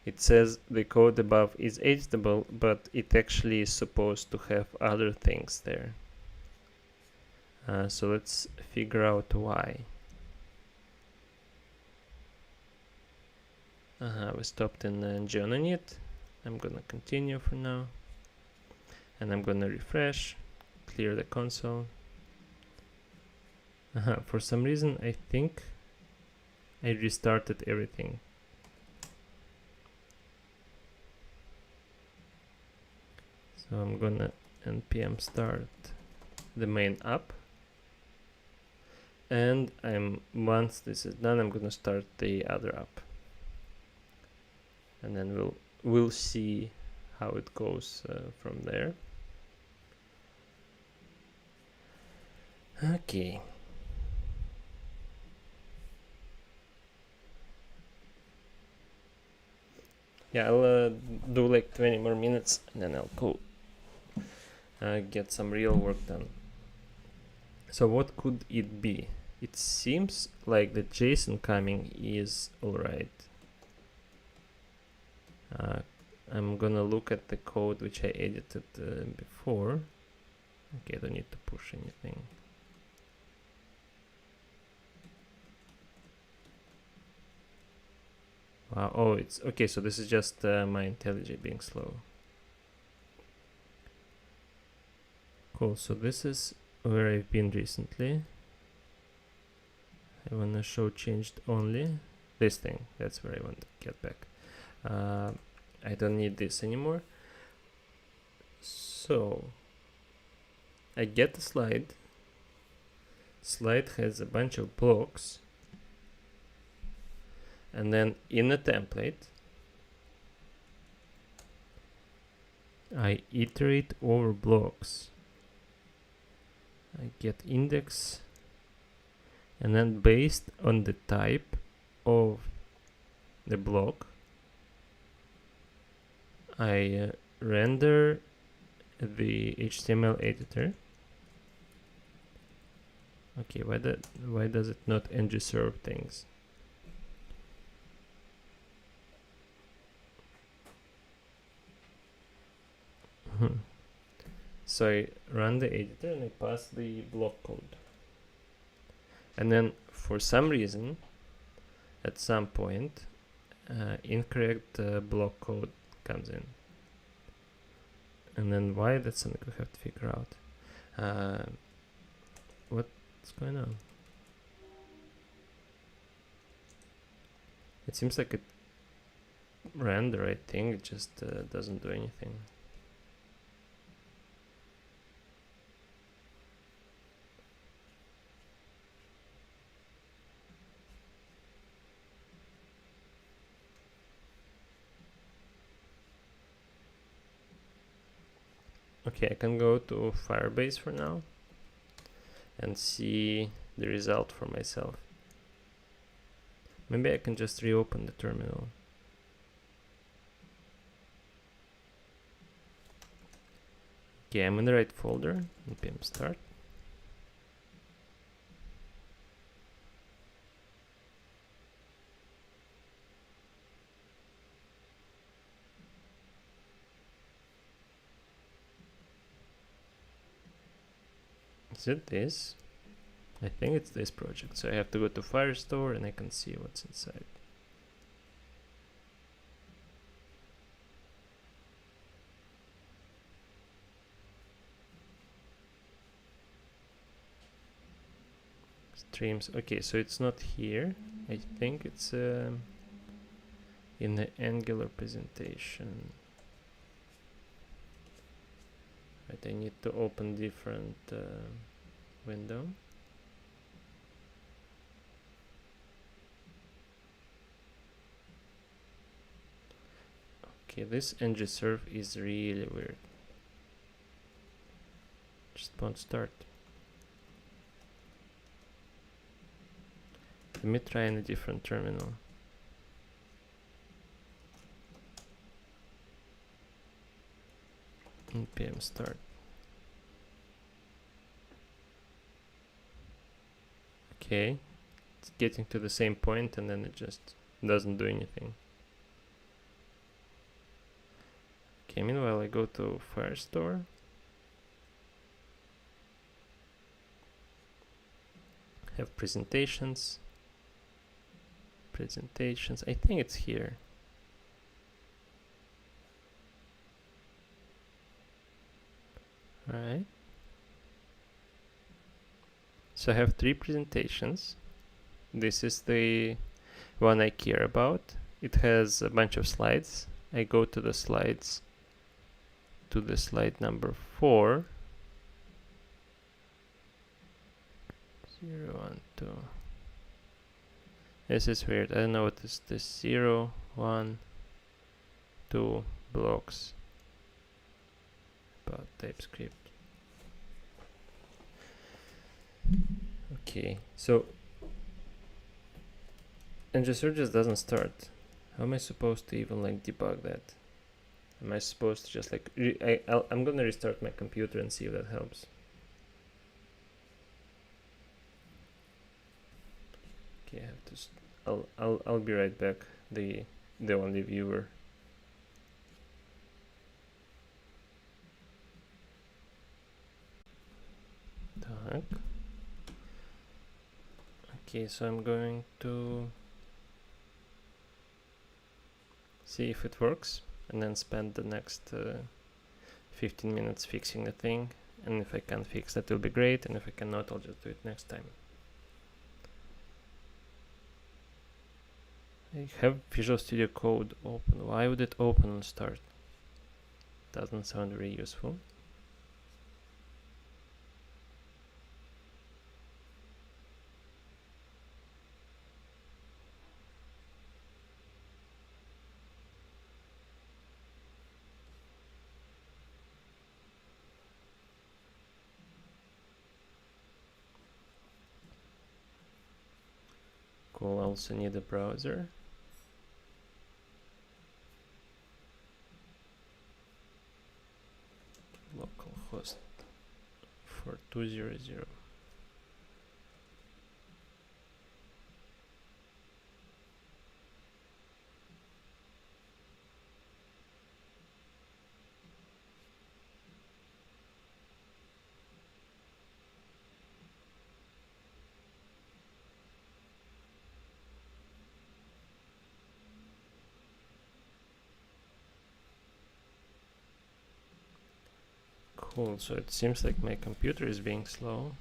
It says the code above is editable, but it actually is supposed to have other things there. So let's figure out why. We stopped in Geononit. I'm gonna continue for now. And I'm gonna refresh, clear the console. For some reason, I think I restarted everything. So I'm gonna Npm Start the main app. And once this is done, I'm gonna start the other app. And then we'll see how it goes from there. Okay. Yeah, I'll do like 20 more minutes and then I'll go get some real work done. So what could it be? It seems like the JSON coming is alright. I'm gonna look at the code which I edited before. Okay, I don't need to push anything. Wow, oh, it's okay, so this is just my IntelliJ being slow. Cool, so this is where I've been recently. I wanna show changed only. This thing, that's where I want to get back. I don't need this anymore. So I get the slide. Slide has a bunch of blocks. And then in a template, I iterate over blocks. I get index, and then based on the type of the block, I render the HTML editor. Okay, why does it not ng-serve things? So I run the editor and I pass the block code. And then for some reason, at some point, incorrect block code comes in. And then why, that's something we have to figure out. What's going on? It seems like it ran the right thing, it just doesn't do anything. Okay, I can go to Firebase for now and see the result for myself. Maybe I can just reopen the terminal. Okay, I'm in the right folder, Npm Start. Is it this? I think it's this project, so I have to go to Firestore and I can see what's inside. Streams, okay, so it's not here. I think it's in the Angular presentation. But I need to open different window. Okay, this ng-serve is really weird. Just won't start. Let me try in a different terminal. Npm Start. Okay, it's getting to the same point and then it just doesn't do anything. Okay, meanwhile I go to Firestore. Have presentations. Presentations, I think it's here. Alright. So I have 3 presentations. This is the one I care about. It has a bunch of slides. I go to the slides, to the slide number 4. 0, 1, 2. This is weird. I don't know what is this. 0, 1, 2 blocks about TypeScript. Okay, so ng-serve just doesn't start. How am I supposed to even like debug that? Am I supposed to just like I'm gonna restart my computer and see if that helps. Okay, I have to. I'll be right back. The only viewer. Так. Okay, so I'm going to see if it works and then spend the next 15 minutes fixing the thing, and if I can fix that will be great, and if I cannot I'll just do it next time. I have Visual Studio Code open. Why would it open and start? Doesn't sound very useful. Cool, I also need a browser. localhost 4200. Cool, so it seems like my computer is being slow.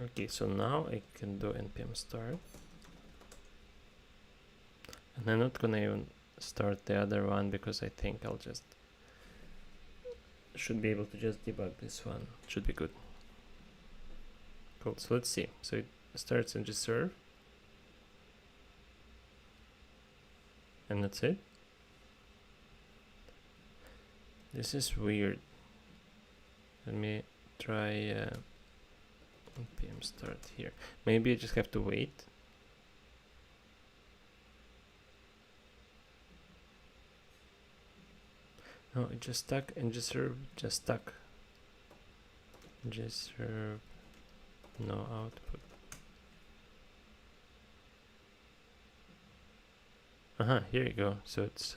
Okay, so now I can do npm start. And I'm not gonna even start the other one because I think I'll just should be able to just debug this one. Should be good. Cool, so let's see. So it starts in serve. And that's it. This is weird. Let me try npm start here. Maybe I just have to wait. No, it just stuck and serve just stuck. Serve, no output. Here you go. So it's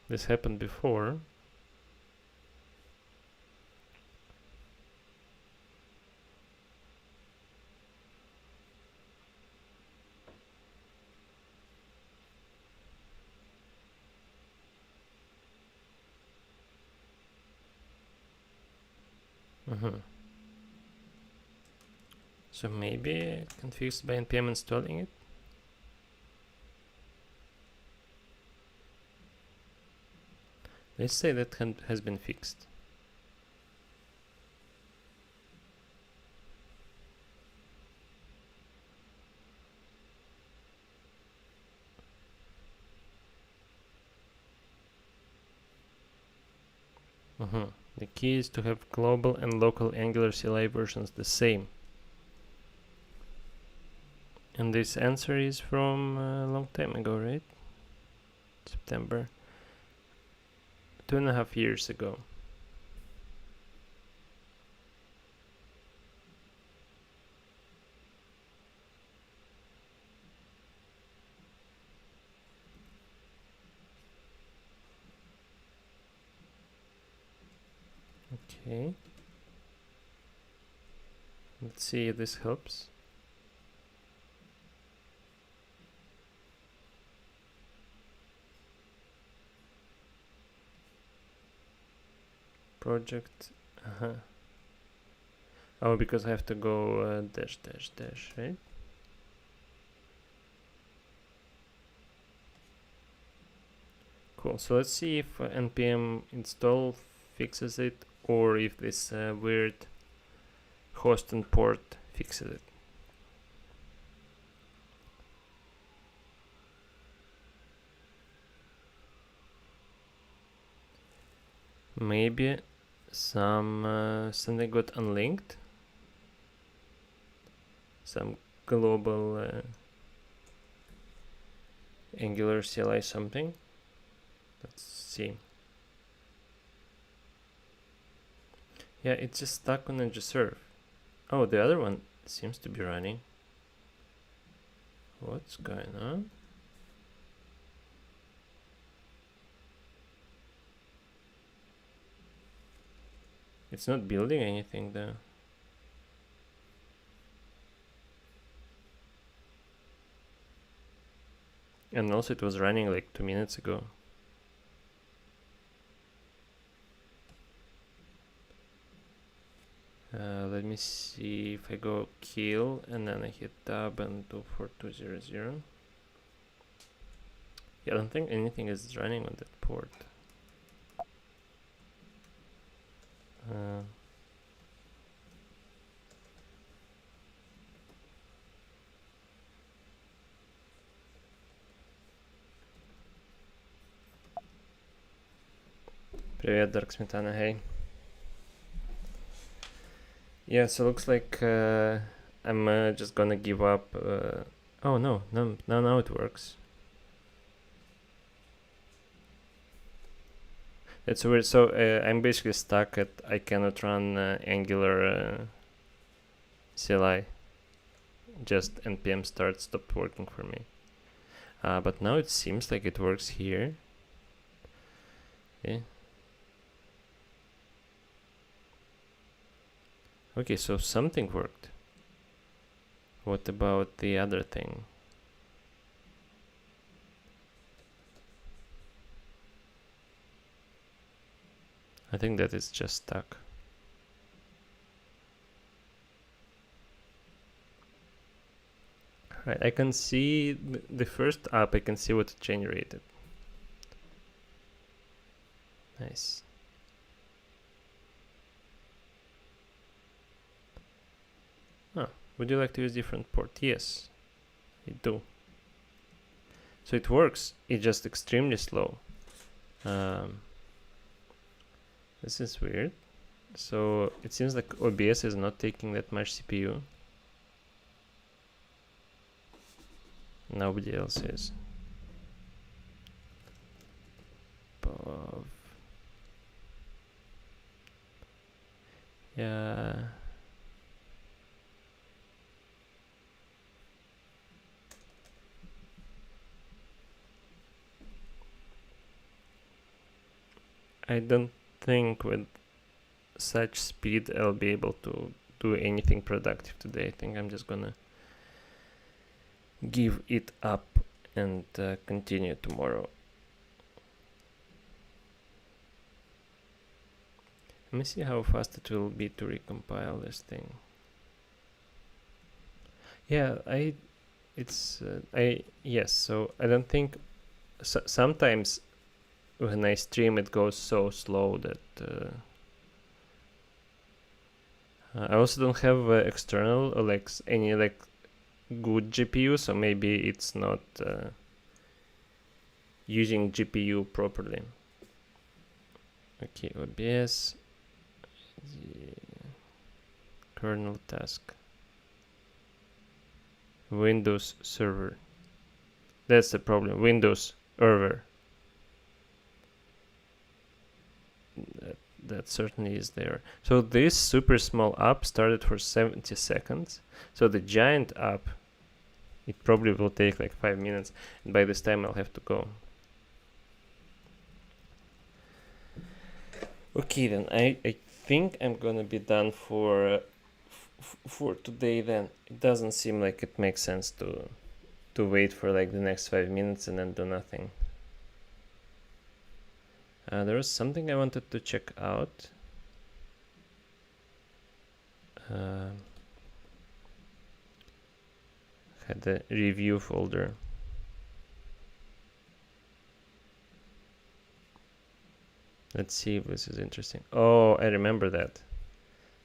this happened before. So maybe it can fix by npm installing it. Let's say that has been fixed. The key is to have global and local Angular CLI versions the same. And this answer is from a long time ago, right? September. 2.5 years ago. Okay. Let's see if this helps. Project. Oh, because I have to go dash dash dash, right? Cool. So let's see if npm install fixes it, or if this weird host and port fixes it. Maybe something got unlinked. Some global Angular CLI something. Let's see. Yeah, it's just stuck on serve. Oh, the other one seems to be running. What's going on? It's not building anything though. And also it was running like 2 minutes ago. Let me see if I go kill and then I hit tab and do 4200. Yeah, I don't think anything is running on that port. Привет, Dark Smetana, hey. Yeah, so looks like I'm just gonna give up. Oh no, now it works. It's weird. So I'm basically stuck at I cannot run Angular CLI. Just Npm Start stopped working for me. But now it seems like it works here. Yeah. Okay, so something worked. What about the other thing? I think that it's just stuck. Right, I can see the first app, I can see what it generated. Nice. Oh, would you like to use different port? Yes, I do. So it works, it's just extremely slow. This is weird. So it seems like OBS is not taking that much CPU. Nobody else is. Yeah. I don't think with such speed I'll be able to do anything productive today. I think I'm just gonna give it up and continue tomorrow. Let me see how fast it will be to recompile this thing. Yeah, yes, so I don't think, sometimes when I stream it goes so slow that I also don't have external or like any like good GPU, so maybe it's not using GPU properly. Okay, OBS, kernel task, Windows server. That's the problem. Windows server. That certainly is there. So this super small app started for 70 seconds. So the giant app, it probably will take like 5 minutes. And by this time I'll have to go. Okay, then I think I'm gonna be done for today then. It doesn't seem like it makes sense to wait for like the next 5 minutes and then do nothing. There was something I wanted to check out. Had the review folder. Let's see if this is interesting. Oh, I remember that.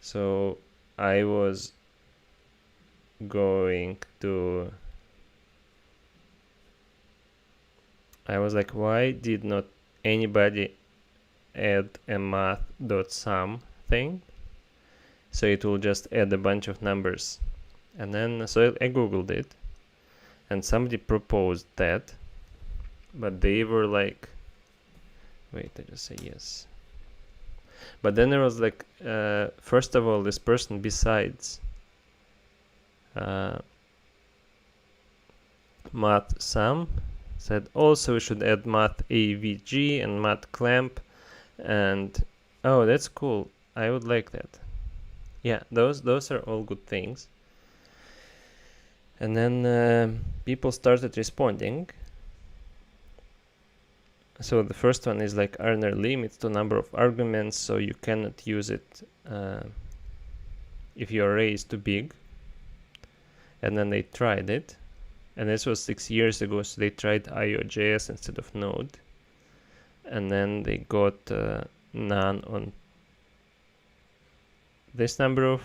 So I was like, why did not anybody add a math.sum thing? So it will just add a bunch of numbers. And then, so I googled it, and somebody proposed that, but they were like, wait, I just say yes. But then there was like, first of all, this person besides math sum said also we should add math avg and math clamp, and oh, that's cool. I would like that. Yeah, those are all good things. And then people started responding. So the first one is like Arner limits to number of arguments, so you cannot use it if your array is too big. And then they tried it, and this was 6 years ago, so they tried IO.js instead of Node, and then they got none on this number of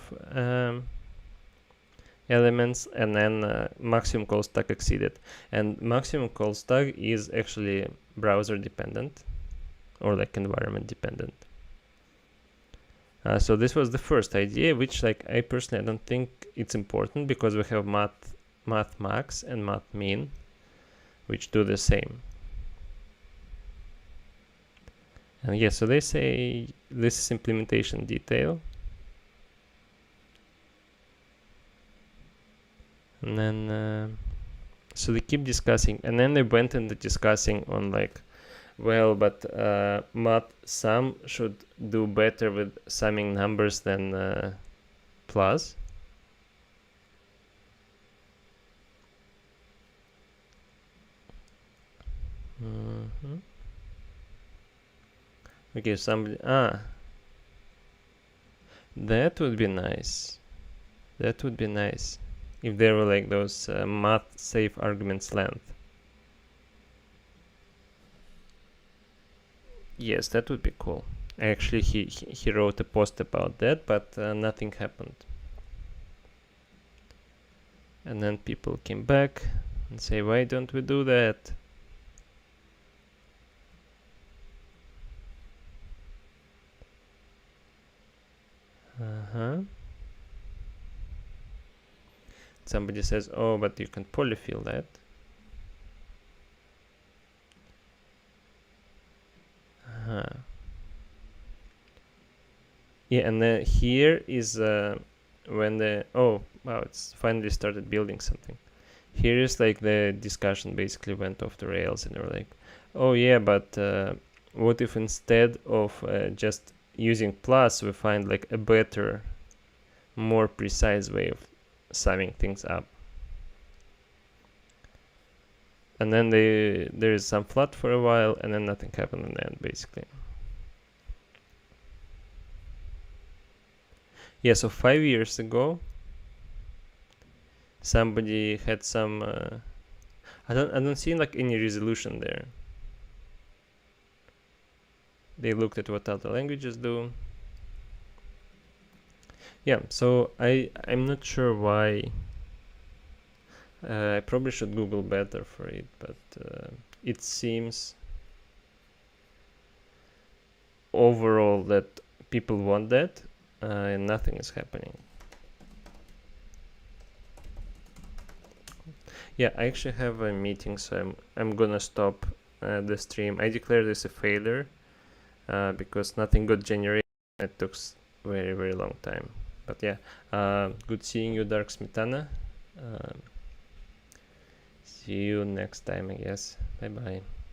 elements, and then maximum call stack exceeded. And maximum call stack is actually browser dependent. or like environment dependent. So this was the first idea, which like I personally don't think it's important, because we have math max and math min, which do the same. And yeah, so they say this is implementation detail. And then, so they keep discussing, and then they went into discussing on like, well, but math sum should do better with summing numbers than plus. Okay, somebody, that would be nice. That would be nice if there were like those math safe arguments length. Yes, that would be cool. Actually, he wrote a post about that, but nothing happened. And then people came back and say, why don't we do that? Somebody says, oh, but you can polyfill that. Yeah, and then here is when the, oh, wow, it's finally started building something. Here is like the discussion basically went off the rails, and they were like, oh yeah, but what if instead of just using plus, we find like a better, more precise way of summing things up? And then there is some flat for a while, and then nothing happened in the end, basically. Yeah, so 5 years ago, somebody had some. I don't see like any resolution there. They looked at what other languages do. Yeah, so I'm not sure why. I probably should Google better for it, but it seems overall that people want that, and nothing is happening. Yeah, I actually have a meeting, so I'm gonna stop the stream. I declare this a failure because nothing got generated. It took very, very long time. But yeah, good seeing you, Dark Smetana. See you next time, I guess. Bye bye.